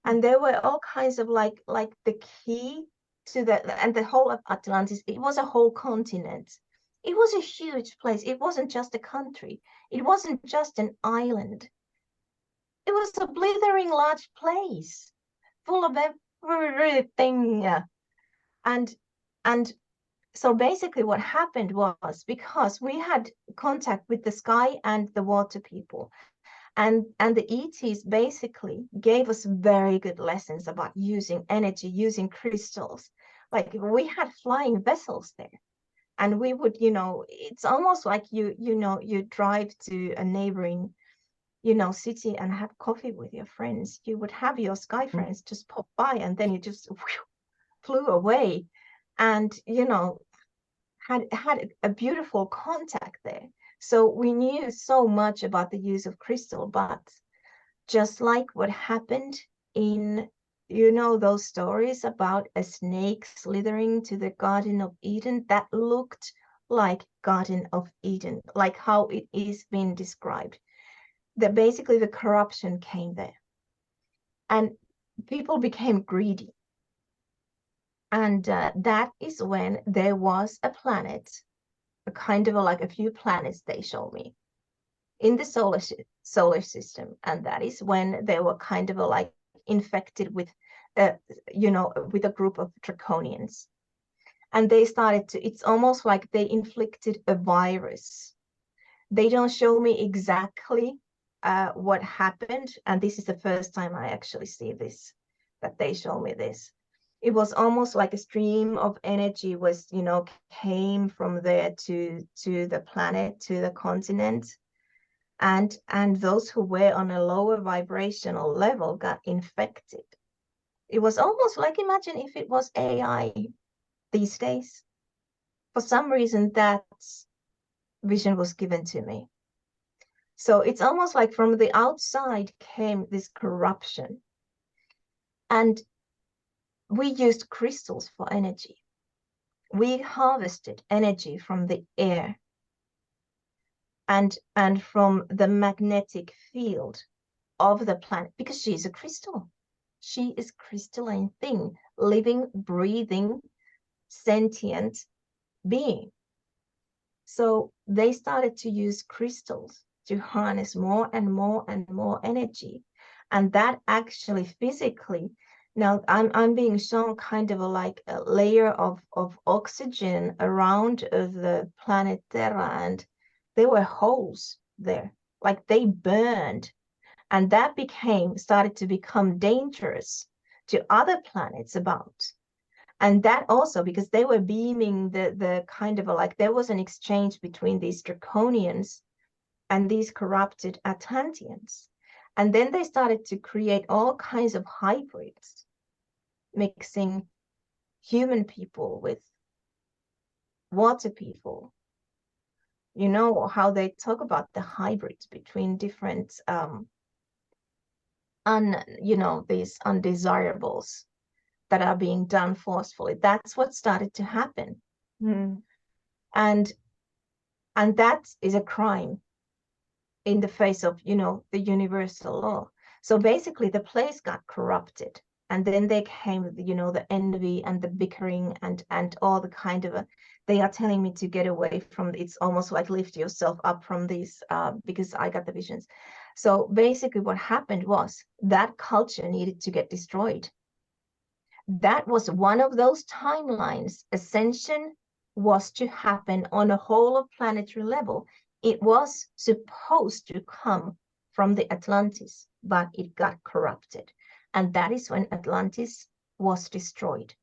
And there were all kinds of like the key to the whole of Atlantis. It was a whole continent. It was a huge place. It wasn't just a country. It wasn't just an island. It was a blithering large place full of everything. And so basically what happened was, because we had contact with the sky and the water people, and the ETs basically gave us very good lessons about using energy, using crystals. Like we had flying vessels there, and we would, it's almost like you drive to a neighboring, city and have coffee with your friends. You would have your sky friends just pop by, and then you just flew away, and had a beautiful contact there. So we knew so much about the use of crystal, but just like what happened in, those stories about a snake slithering to the Garden of Eden, that looked like Garden of Eden, like how it is being described. That basically the corruption came there. And people became greedy. And that is when there was a planet, a kind of like a few planets they showed me in the solar system, and that is when they were kind of like infected with with a group of draconians, and they started to, it's almost like they inflicted a virus. They don't show me exactly what happened, and this is the first time I actually see this, that they show me this. It was almost like a stream of energy was, came from there to the planet, to the continent. And those who were on a lower vibrational level got infected. It was almost like, imagine if it was AI these days. For some reason, that vision was given to me. So it's almost like from the outside came this corruption. And we used crystals for energy. We harvested energy from the air and from the magnetic field of the planet, because she's a crystal. She is crystalline thing, living, breathing, sentient being. So they started to use crystals to harness more and more and more energy. And that actually physically, now I'm being shown kind of like a layer of oxygen around the planet Terra, and there were holes there, like they burned. And that started to become dangerous to other planets about. And that also because they were beaming the kind of like, there was an exchange between these draconians and these corrupted Atlanteans. And then they started to create all kinds of hybrids, mixing human people with water people. You know how they talk about the hybrids between different these undesirables that are being done forcefully. That's what started to happen. And that is a crime. in the face of, you know, the universal law. So basically the place got corrupted. And then they came, you know, the envy and the bickering and all the kind of they are telling me to get away from, it's almost like lift yourself up from these, because I got the visions. So basically what happened was that culture needed to get destroyed. That was one of those timelines. Ascension was to happen on a whole of planetary level. It was supposed to come from the Atlantis, but it got corrupted. And that is when Atlantis was destroyed.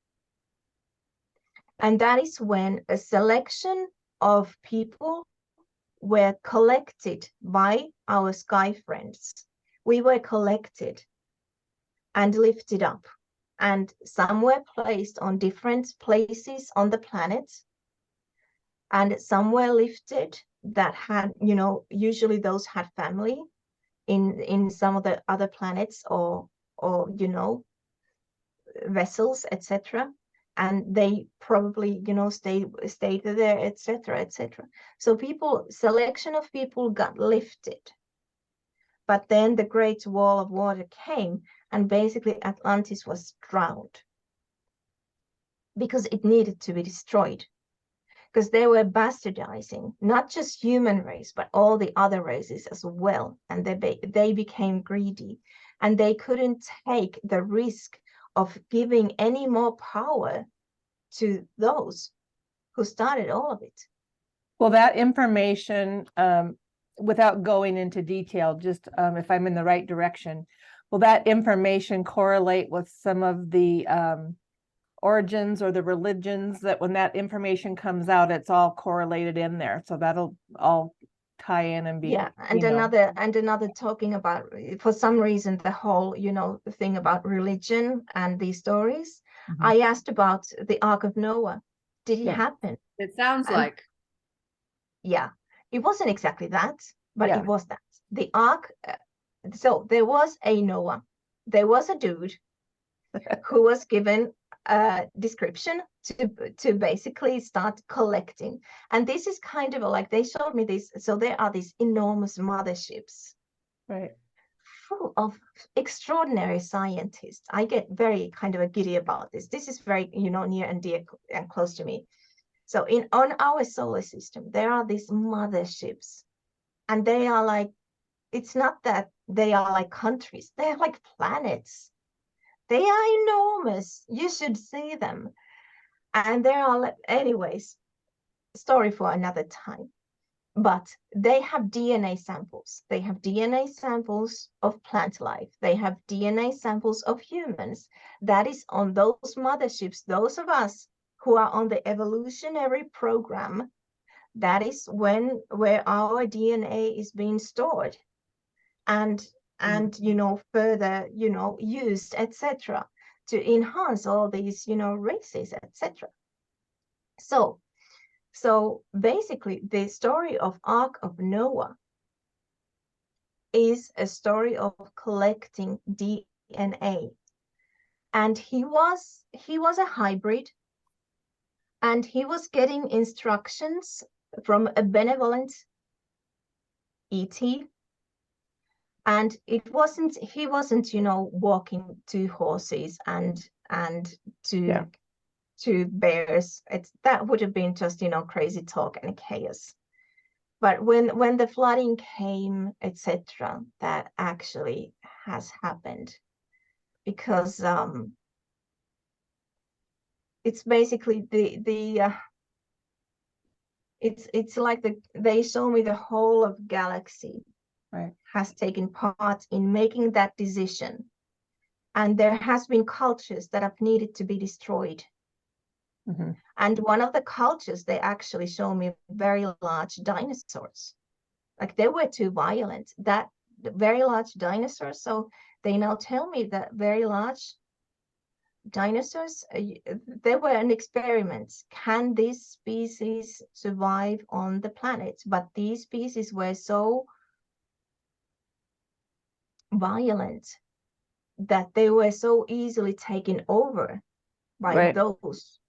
And that is when a selection of people were collected by our sky friends. We were collected and lifted up. And some were placed on different places on the planet. And some were lifted that had, you know, usually those had family in some of the other planets or you know, vessels, etc. And they probably, you know, stayed there, etc., etc. So selection of people got lifted. But then the Great Wall of Water came, and basically Atlantis was drowned because it needed to be destroyed. Because they were bastardizing not just human race, but all the other races as well. And they became greedy, and they couldn't take the risk of giving any more power to those who started all of it. Well, that information, without going into detail, just if I'm in the right direction, will that information correlate with some of the origins or the religions, that when that information comes out, it's all correlated in there? So that'll all tie in and be, yeah. And another talking about, for some reason, the whole, you know, the thing about religion and these stories. I asked about the Ark of Noah. Did it happen? It sounds And, like. Yeah, it wasn't exactly that, but Yeah. it was that. The Ark, so there was a Noah. There was a dude who was given a description to basically start collecting. And this is kind of like, they showed me this. So there are these enormous motherships, right, full of extraordinary scientists. I get very kind of a giddy about this. This is very, you know, near and dear and close to me. So on our solar system, there are these motherships, and they are like, it's not that they are like countries, they're like planets. They are enormous. You should see them. And there are, like, anyways, story for another time. But they have DNA samples. They have DNA samples of plant life. They have DNA samples of humans. That is on those motherships, those of us who are on the evolutionary program. That is where our DNA is being stored and you know, further, you know, used, etc., to enhance all these, you know, races, etc. So basically the story of Ark of Noah is a story of collecting DNA. And he was a hybrid, and he was getting instructions from a benevolent ET. And he wasn't, you know, walking to horses and to bears. That would have been just, you know, crazy talk and chaos. But when the flooding came, etc., that actually has happened, because it's basically it's like they show me the whole of galaxy has taken part in making that decision, and there has been cultures that have needed to be destroyed. And one of the cultures, they actually show me very large dinosaurs. Like, they were too violent, that very large dinosaurs. So they now tell me that very large dinosaurs, they were an experiment. Can this species survive on the planet? But these species were so violent that they were so easily taken over by those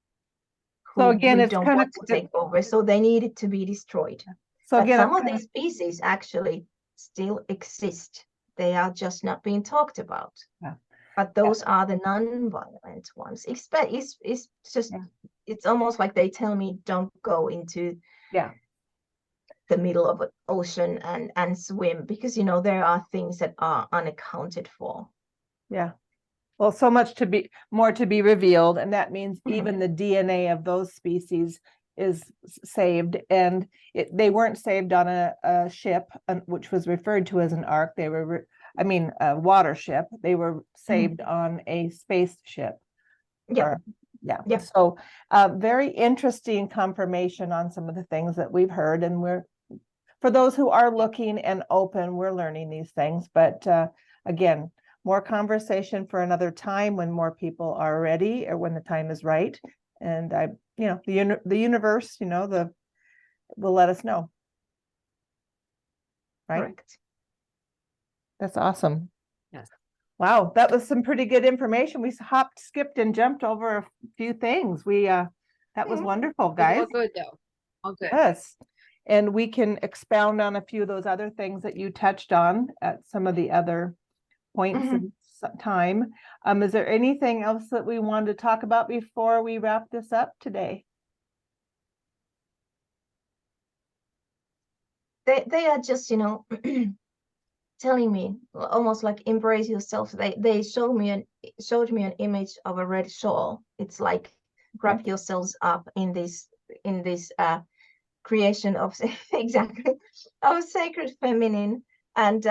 who so again, it's don't kind want to take over. So they needed to be destroyed. So but again, some of these species actually still exist. They are just not being talked about. Yeah. But those are the non-violent ones. It's just, Yeah. it's almost like they tell me, don't go into the middle of an ocean and swim, because, you know, there are things that are unaccounted for. Yeah. Well, so much more to be revealed, and that means even the DNA of those species is saved, and they weren't saved on a ship, which was referred to as an ark. They were, a water ship. They were saved on a spaceship. Yeah. Yeah. So very interesting confirmation on some of the things that we've heard, and for those who are looking and open, we're learning these things. But again, more conversation for another time when more people are ready, or when the time is right. And the universe, will let us know. Right? Correct. That's awesome. Yes. Wow, that was some pretty good information. We hopped, skipped, and jumped over a few things. That was wonderful, guys. All good though. All good. Yes. And we can expound on a few of those other things that you touched on at some of the other points in time. Is there anything else that we wanted to talk about before we wrap this up today? They are just, telling me almost like embrace yourself. They showed me an image of a red shawl. It's like wrap yourselves up in this creation of exactly of sacred feminine. And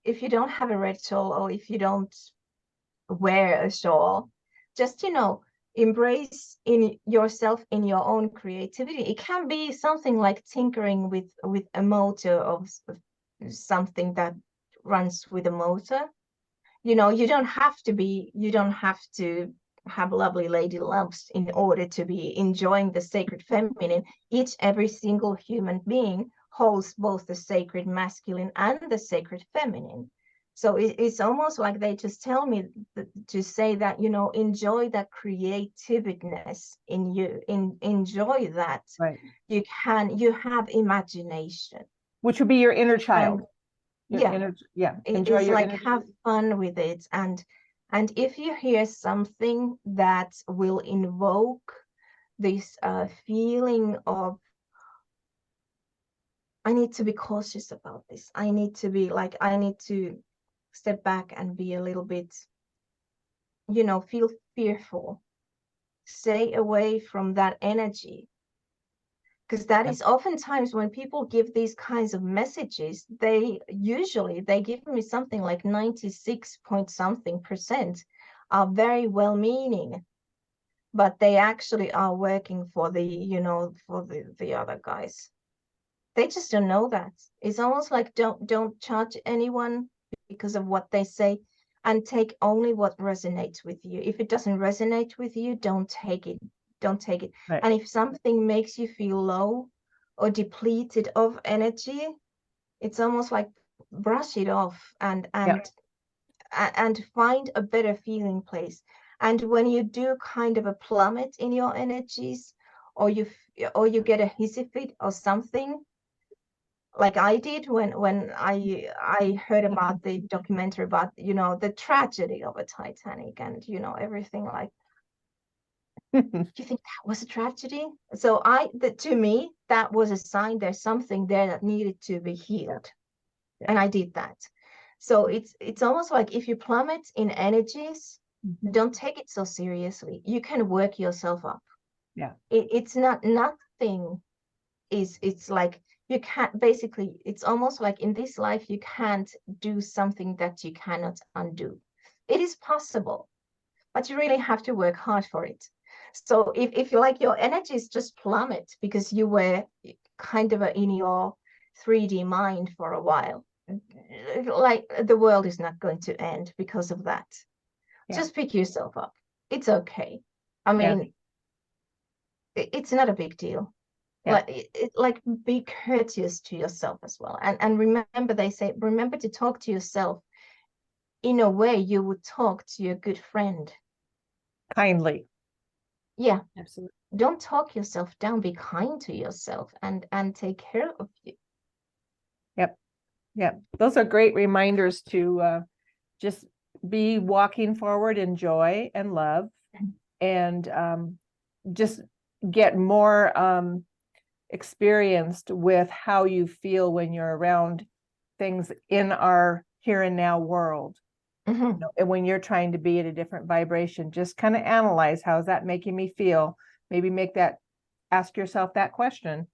if you don't have a red shawl, or if you don't wear a shawl, just embrace in yourself, in your own creativity. It can be something like tinkering with a motor of something that runs with a motor. You don't have to have lovely lady lumps in order to be enjoying the sacred feminine. Every single human being holds both the sacred masculine and the sacred feminine. So it's almost like they just tell me to say that, enjoy that creativeness in you, enjoy that. Right. You have imagination, which would be your inner child. Enjoy your like have fun with it. And if you hear something that will invoke this feeling of, I need to be cautious about this, I need to step back and be a little bit, feel fearful, stay away from that energy. Because that is oftentimes when people give these kinds of messages, they give me something like 96 point something % are very well meaning, but they actually are working for the other guys. They just don't know that. It's almost like don't judge anyone because of what they say, and take only what resonates with you. If it doesn't resonate with you, don't take it. Right. And if something makes you feel low or depleted of energy, it's almost like brush it off and find a better feeling place. And when you do kind of a plummet in your energies, or you get a hissy fit or something, like I did when I heard about the documentary about the tragedy of a Titanic, and everything like. Do you think that was a tragedy? So to me, that was a sign there's something there that needed to be healed. And I did that. So it's almost like if you plummet in energies, don't take it so seriously. You can work yourself up. Yeah. It's not nothing. It's like you can't, basically, it's almost like in this life, you can't do something that you cannot undo. It is possible, but you really have to work hard for it. So if you like your energies just plummet because you were kind of in your 3D mind for a while, like the world is not going to end because of that. Just pick yourself up. It's okay. I mean, it's not a big deal. Like be courteous to yourself as well. And remember, they say, remember to talk to yourself in a way you would talk to your good friend. Kindly. Yeah, absolutely. Don't talk yourself down. Be kind to yourself and take care of you. Yep. Those are great reminders to just be walking forward in joy and love, and just get more experienced with how you feel when you're around things in our here and now world. Mhm. You know, and when you're trying to be at a different vibration, just kind of analyze, how's that making me feel? Maybe ask yourself that question.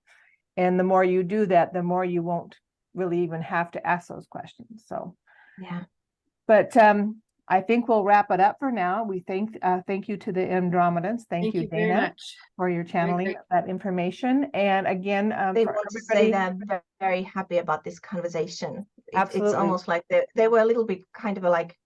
And the more you do that, the more you won't really even have to ask those questions. So, Yeah. but I think we'll wrap it up for now. We thank you to the Andromedans. Thank you, very Daena, much. for your channeling great. of that information. And again, They for want to say everybody, they're very happy about this conversation. It's absolutely. almost like they were a little bit kind of like.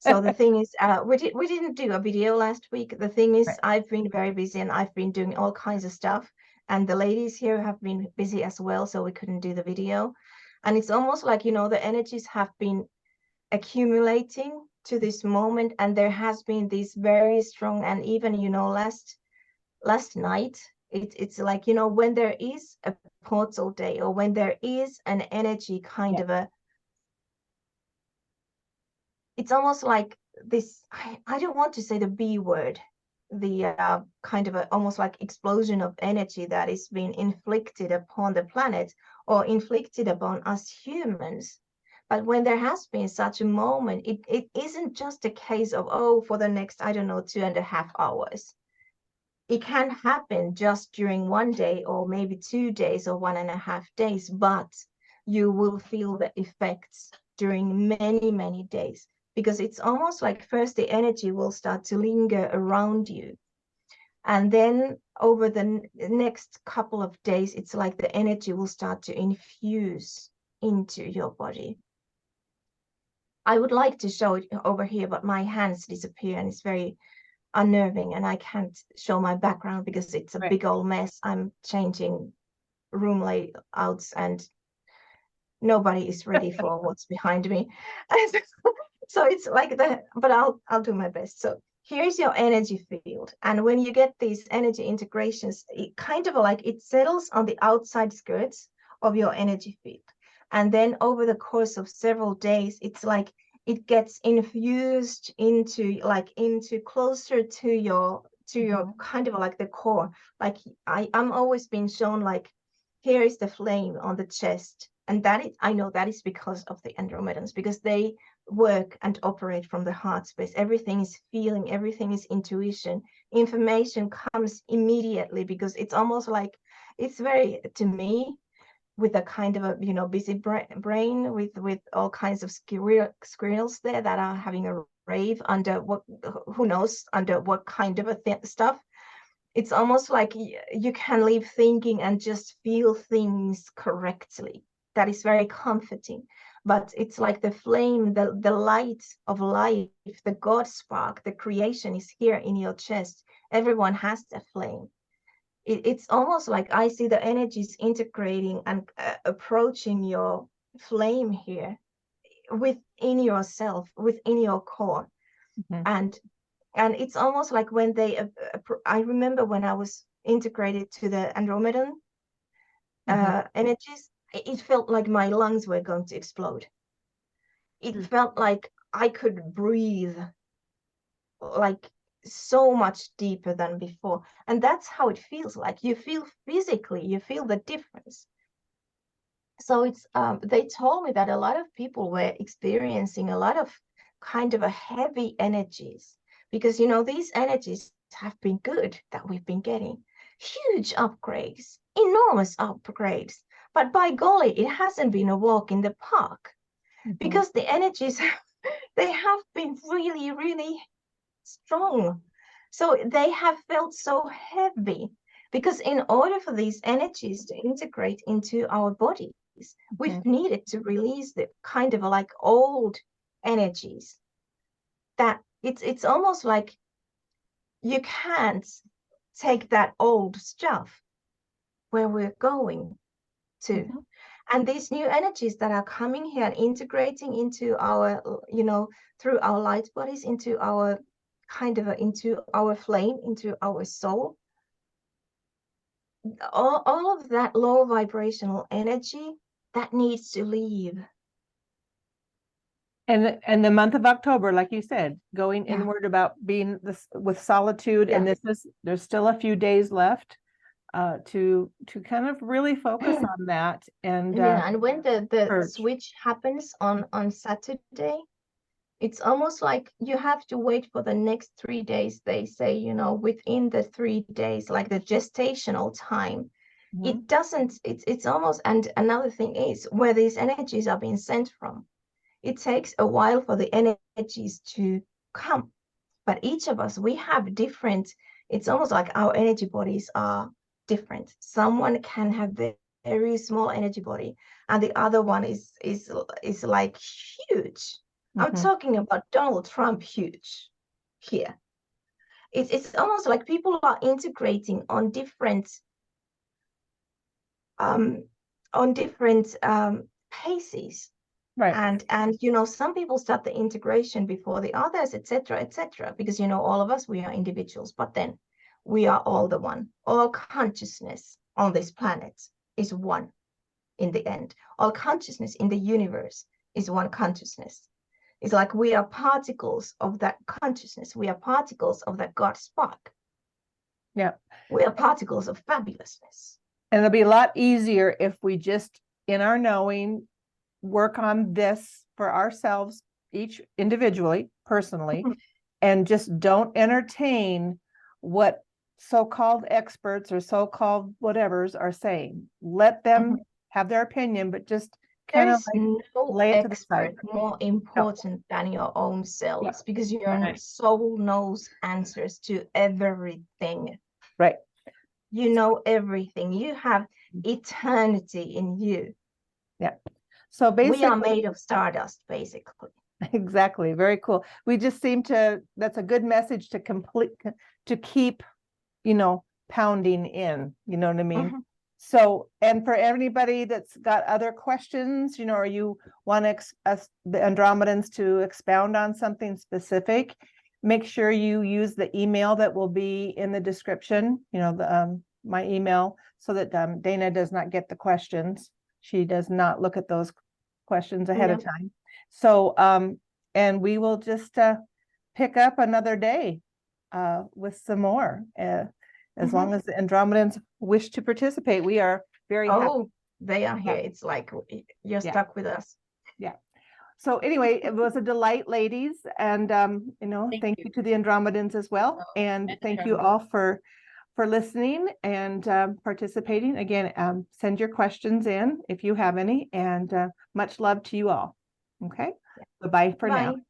So the thing is, we didn't do a video last week. The thing is, Right. I've been very busy and I've been doing all kinds of stuff, and the ladies here have been busy as well, so we couldn't do the video. And it's almost like, you know, the energies have been accumulating to this moment, and there has been this very strong, and even, you know, last night, it's like, you know, when there is a portal day, or when there is an energy kind Yeah. of it's almost like this, I don't want to say the B word, the kind of almost like explosion of energy that is being inflicted upon the planet, or inflicted upon us humans. But when there has been such a moment, it isn't just a case of, oh, for the next, I don't know, 2.5 hours. It can happen just during one day, or maybe 2 days, or 1.5 days, but you will feel the effects during many, many days, because it's almost like first the energy will start to linger around you. And then over the next couple of days, it's like the energy will start to infuse into your body. I would like to show it over here, but my hands disappear, and it's very unnerving, and I can't show my background because it's a big old mess. I'm changing room layouts, and nobody is ready for what's behind me. So it's like that, but I'll do my best. So here's your energy field, and when you get these energy integrations, it kind of like it settles on the outside skirts of your energy field, and then over the course of several days, it's like it gets infused into closer to your kind of like the core. Like I'm always being shown, like, here is the flame on the chest, and that is, I know that is because of the Andromedans, because they work and operate from the heart space. Everything is feeling, everything is intuition. Information comes immediately, because it's almost like, it's very, to me, with a kind of a, you know, busy brain with all kinds of squirrels there that are having a rave under what, who knows, under what kind of a stuff. It's almost like you can leave thinking and just feel things correctly. That is very comforting. But it's like the flame, the light of life, the God spark, the creation is here in your chest. Everyone has that flame. It's almost like I see the energies integrating and approaching your flame here within yourself, within your core. Mhm. And it's almost like when they I remember when I was integrated to the Andromedan energies, it felt like my lungs were going to explode. It felt like I could breathe like so much deeper than before. And that's how it feels like. You feel physically, you feel the difference. So it's they told me that a lot of people were experiencing a lot of kind of a heavy energies, because, you know, these energies have been good that we've been getting huge upgrades, enormous upgrades, but by golly, it hasn't been a walk in the park, because the energies they have been really, really strong. So they have felt so heavy, because in order for these energies to integrate into our bodies, we've needed to release the kind of like old energies, that it's almost like you can't take that old stuff where we're going to. And these new energies that are coming here and integrating into our, you know, through our light bodies, into our kind of into our flame, into our soul, all of that low vibrational energy that needs to leave. And the month of October, like you said, going Yeah. inward about being this with solitude, and there's still a few days left to kind of really focus on that. And Yeah, and when the purge. switch happens on Saturday, it's almost like you have to wait for the next 3 days. They say, you know, within the 3 days, like the gestational time, Mhm. it doesn't, it's almost, and another thing is where these energies are being sent from, it takes a while for the energies to come. But each of us, we have different, it's almost like our energy bodies are different. Someone can have very small energy body, and the other one is like huge. I'm Mhm. talking about Donald Trump huge here. It's almost like people are integrating on different paces. Right. And you know, some people start the integration before the others, etc., because you know, all of us, we are individuals, but then we are all the one. All consciousness on this planet is one in the end. All consciousness in the universe is one consciousness. It's like we are particles of that consciousness. We are particles of that God spark. Yeah. We are particles of fabulousness. And it'll be a lot easier if we just, in our knowing, work on this for ourselves, each individually, personally, and just don't entertain what so-called experts or so-called whatevers are saying. Let them have their opinion, but just There kind of is like no lay it to the side. expert more important than your own selves, because your Right. soul knows answers to everything. Right. You know everything. You have eternity in you. Yeah. So We are basically, made of stardust, basically. exactly. Very cool. We just seem to, that's a good message to keep, you know, pounding in, you know what I mean? So, and for anybody that's got other questions, you know, or you want us, the Andromedans, to expound on something specific, make sure you use the email that will be in the description, you know, the my email, so that Daena does not get the questions. She does not look at those questions ahead of time. So, and we will just pick up another day with some more. As long as the Andromedans wish to participate, we are very happy. Oh, they are here. It's like you're stuck with us. Yeah. So anyway, it was a delight, ladies, and you know, thank you to the Andromedans as well, and thank you all for listening and participating. Again, send your questions in if you have any, and much love to you all. Okay, bye-bye for now. Bye.